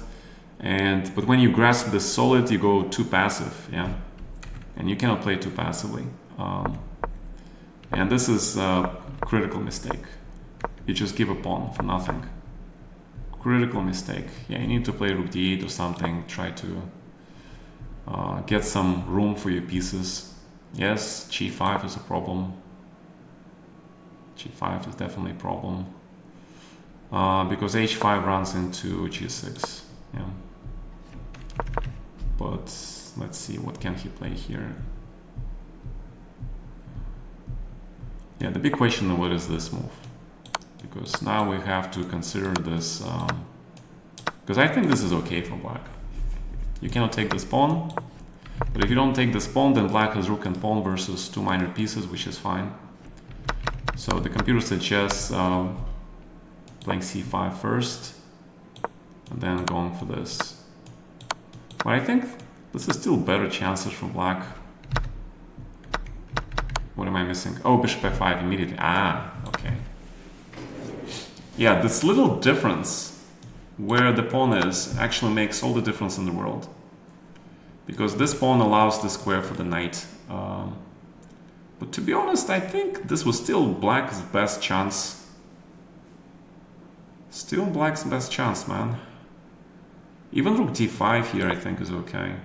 A: but when you grasp the solid, you go too passive, yeah, and you cannot play too passively. And this is a critical mistake. You just give a pawn for nothing. Critical mistake. Yeah, you need to play rook d8 or something. Try to get some room for your pieces. Yes, g5 is a problem. g5 is definitely a problem. Because h5 runs into g6. Yeah. But let's see, what can he play here? Yeah, the big question is, what is this move? Because now we have to consider this Because I think this is okay for black. You cannot take this pawn, but if you don't take this pawn, then black has rook and pawn versus two minor pieces, which is fine. So the computer suggests playing c5 first, and then going for this. But I think this is still better chances for black. What am I missing? Oh, bishop f5 immediately. Ah, okay. Yeah, this little difference where the pawn is actually makes all the difference in the world. Because this pawn allows the square for the knight. But to be honest, I think this was still black's best chance. Still black's best chance, man. Even rook d5 here I think is okay.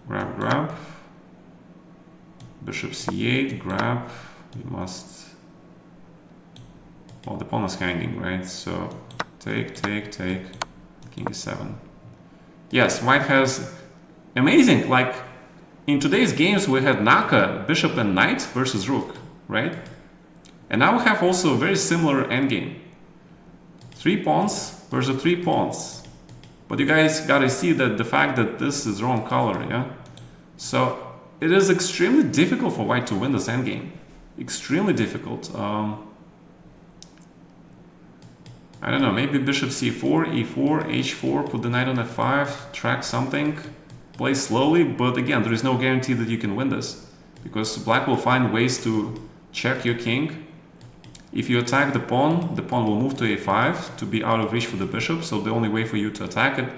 A: Grab, grab. Bishop c8, grab. You must... Well, the pawn is hanging, right? So take, take, take. King e7. Yes, white has... Amazing! Like, in today's games we had Naka, bishop and knight versus rook, right? And now we have also a very similar endgame. 3 pawns versus 3 pawns. But you guys gotta see that the fact that this is wrong color, yeah? So it is extremely difficult for white to win this endgame. Extremely difficult. I don't know, maybe bishop c4, e4, h4, put the knight on f5, track something, play slowly, but again, there is no guarantee that you can win this. Because black will find ways to check your king. If you attack the pawn will move to a5 to be out of reach for the bishop, so the only way for you to attack it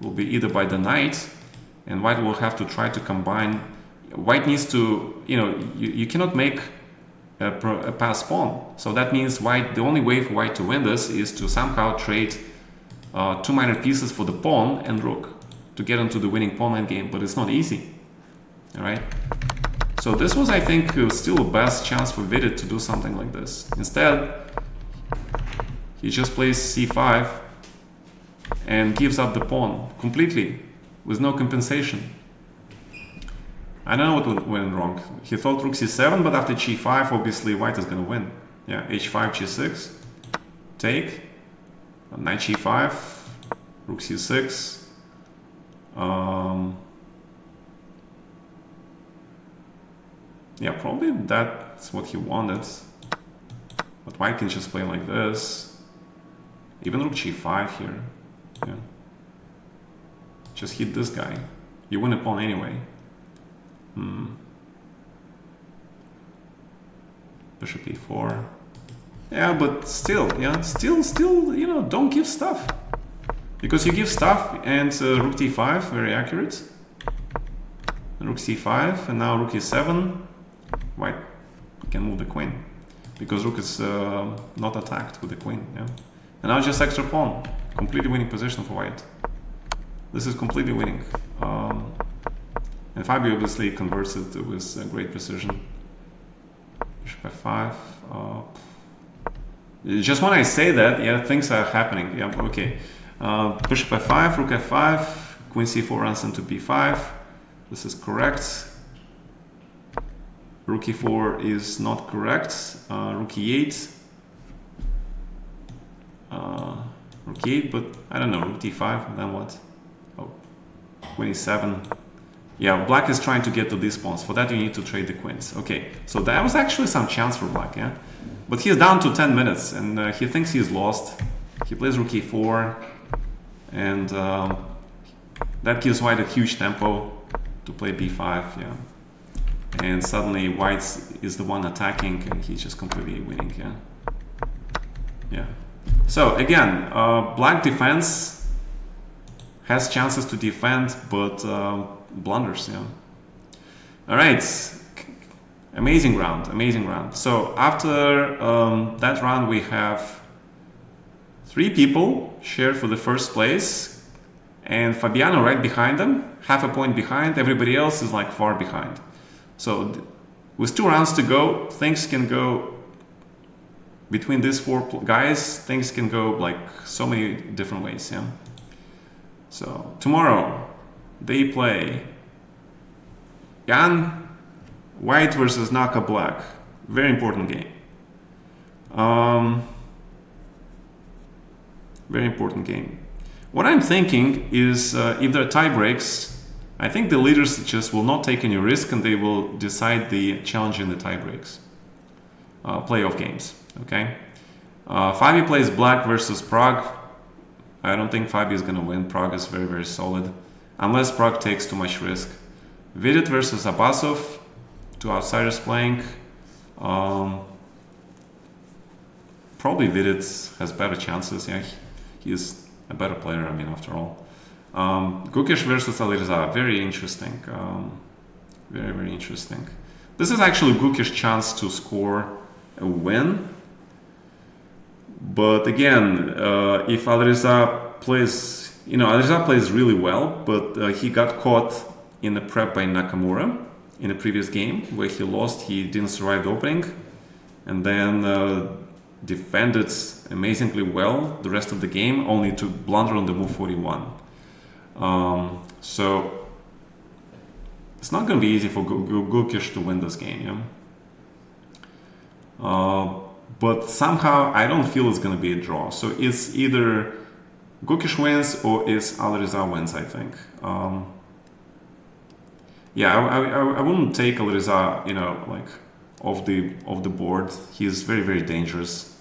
A: will be either by the knight, and white will have to try to combine. White needs to, you cannot make a pass pawn, so that means the only way for white to win this is to somehow trade 2 minor pieces for the pawn and rook to get into the winning pawn endgame, but it's not easy, all right? So this was, I think, still the best chance for Vidit to do something like this. Instead, he just plays c5 and gives up the pawn completely with no compensation. I don't know what went wrong. He thought rook c7, but after g5, obviously white is going to win. Yeah, h5, g6, take, knight g5, rook c6. Yeah, probably that's what he wanted. But white can just play like this. Even rook g5 here. Yeah. Just hit this guy. You win a pawn anyway. Bishop e4. Yeah, but still, don't give stuff. Because you give stuff and rook d5, very accurate. Rook c5, and now rook e7. White can move the queen. Because rook is not attacked with the queen, yeah. And now just extra pawn. Completely winning position for white. This is completely winning. And Fabio obviously converts it with great precision. Bishop f5. Just when I say that, yeah, things are happening. Yeah, okay. Bishop f5, rook f5, queen c4 runs into b5. This is correct. Rook e4 is not correct. Rook e8. Rook e8, but I don't know. Rook d5, then what? Oh, queen e7. Yeah, black is trying to get to these pawns. For that, you need to trade the queens. Okay, so that was actually some chance for black, yeah? But he's down to 10 minutes, and he thinks he's lost. He plays rook e4, and that gives white a huge tempo to play b5, yeah. And suddenly white is the one attacking, and he's just completely winning, yeah. Yeah. So again, black defense has chances to defend, but blunders, yeah. All right, amazing round, amazing round. So after that round, we have 3 people shared for the first place, and Fabiano right behind them, half a point behind. Everybody else is like far behind. So with 2 rounds to go, things can go between these 4 guys. Things can go like so many different ways, yeah. So tomorrow they play Jan White versus Naka Black. Very important game. Very important game. What I'm thinking is if there are tie breaks, I think the leaders just will not take any risk and they will decide the challenge in the tie breaks. Playoff games, okay? Fabi plays black versus Prague. I don't think Fabi is going to win. Prague is very, very solid. Unless Prague takes too much risk. Vidit versus Abasov. Two outsiders playing. Probably Vidit has better chances. Yeah, he is a better player, I mean, after all. Gukesh versus Alireza. Very interesting. Very, very interesting. This is actually Gukesh's chance to score a win. But again, if Alireza plays, Alireza plays really well, but he got caught in the prep by Nakamura in the previous game where he lost. He didn't survive the opening and then defended amazingly well the rest of the game, only to blunder on the move 41. So it's not going to be easy for Gukesh to win this game, yeah? But somehow I don't feel it's going to be a draw. So it's either Gukesh wins or it's Alireza wins, I think. Yeah, I wouldn't take Alireza, like off the board. He's very, very dangerous.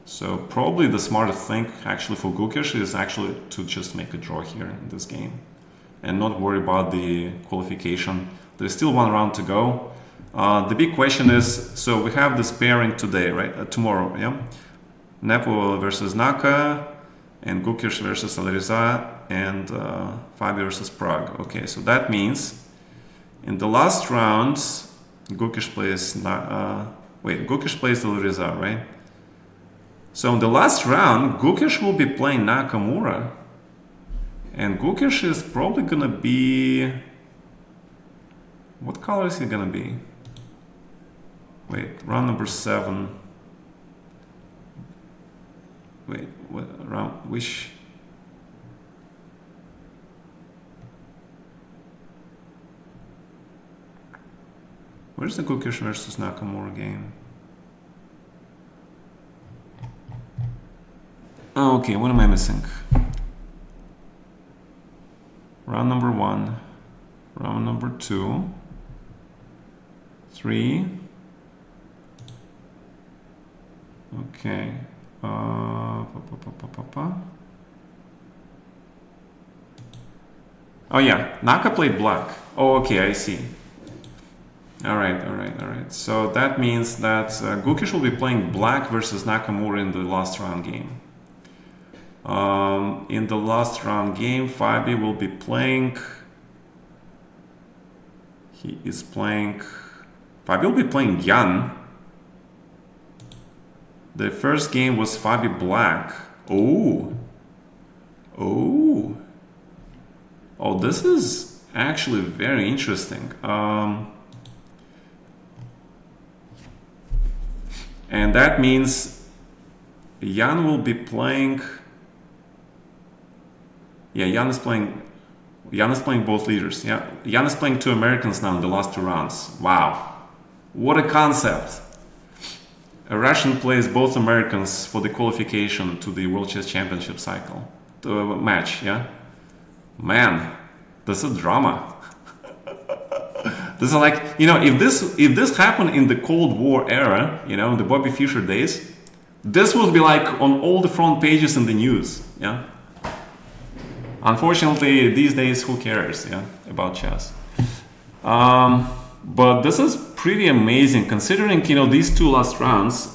A: So probably the smartest thing actually for Gukesh is actually to just make a draw here in this game and not worry about the qualification. There's still one round to go. The big question is, so we have this pairing today, right? Tomorrow, yeah? Nepo versus Naka, and Gukesh versus Alireza, and Fabi versus Prague. Okay, so that means in the last round, Gukesh plays Gukesh plays Alireza, right? So in the last round, Gukesh will be playing Nakamura, and Gukesh is probably gonna be. What color is he gonna be? Wait, round number 7. Wait, what round? Which? Where's the Gukesh versus Nakamura game? Oh, okay, what am I missing? Round number 1, round number 2, 3. Okay. Oh yeah, Naka played black. Oh, okay, I see. All right. So that means that Gukesh will be playing black versus Nakamura in the last round game. In the last round game, Fabi will be playing. Fabi will be playing Jan. The first game was Fabi black. Oh, this is actually very interesting. And that means Jan will be playing. Yeah, Jan is playing both leaders. Yeah, Jan is playing 2 Americans now in the last 2 rounds. Wow, what a concept! A Russian plays both Americans for the qualification to the World Chess Championship cycle match. Yeah, man, this is drama. This is like, if this happened in the Cold War era, the Bobby Fischer days, this would be like on all the front pages in the news. Yeah. Unfortunately, these days, who cares, about chess? But this is pretty amazing, considering, these 2 last rounds.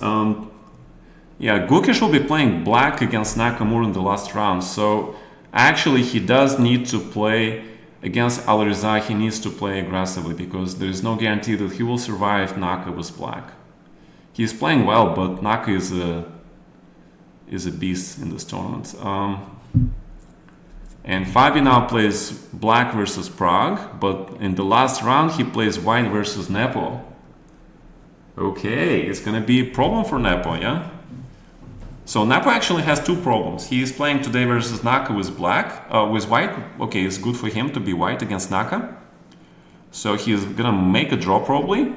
A: Gukesh will be playing black against Nakamura in the last round. So actually, he does need to play against Alireza. He needs to play aggressively because there is no guarantee that he will survive Naka with black. He's playing well, but Naka is a beast in this tournament. And Fabi now plays black versus Prague, but in the last round he plays white versus Nepo. Okay, it's gonna be a problem for Nepo, yeah? So Nepo actually has 2 problems. He is playing today versus Naka with white. Okay, it's good for him to be white against Naka. So he's gonna make a draw probably,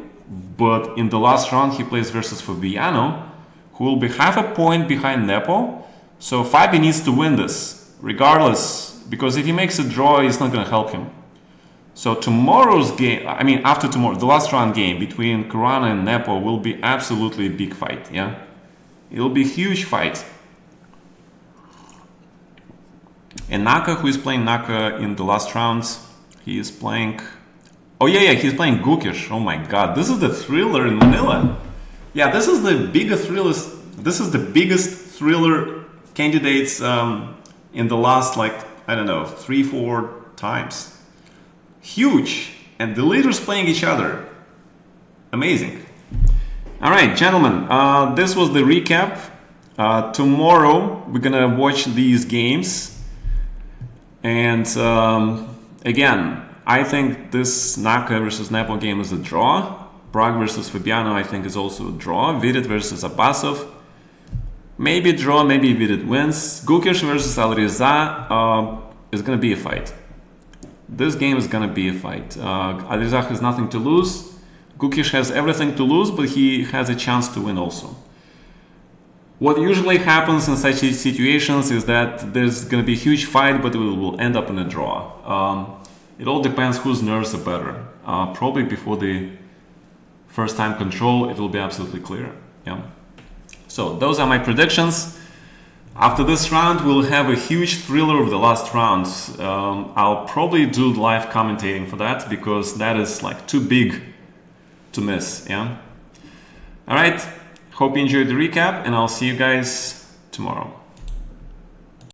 A: but in the last round he plays versus Fabiano, who will be half a point behind Nepo. So Fabi needs to win this, regardless, because if he makes a draw, it's not going to help him. So tomorrow's game, I mean after tomorrow, the last round game between Caruana and Nepo will be absolutely a big fight, yeah? It'll be a huge fight. And Naka, who is playing Naka in the last round, he is playing... Oh yeah, he's playing Gukesh. Oh my god, this is the thriller in Manila. Yeah, this is the biggest thriller. This is the biggest thriller candidates in the last, like, I don't know, 3-4 times. Huge. And the leaders playing each other. Amazing. All right, gentlemen, this was the recap. Tomorrow we're gonna watch these games. And again, I think this Naka versus Nepo game is a draw. Pragg versus Fabiano, I think, is also a draw. Vidit versus Abasov, maybe a draw, maybe Vidit wins. Gukesh versus Alireza is going to be a fight. This game is going to be a fight. Alireza has nothing to lose. Gukesh has everything to lose, but he has a chance to win also. What usually happens in such situations is that there's going to be a huge fight, but it will end up in a draw. It all depends whose nerves are better. Probably before the first time control, it will be absolutely clear. Yeah. So those are my predictions. After this round, we'll have a huge thriller of the last round. I'll probably do live commentating for that because that is like too big to miss. Yeah. All right. Hope you enjoyed the recap, and I'll see you guys tomorrow.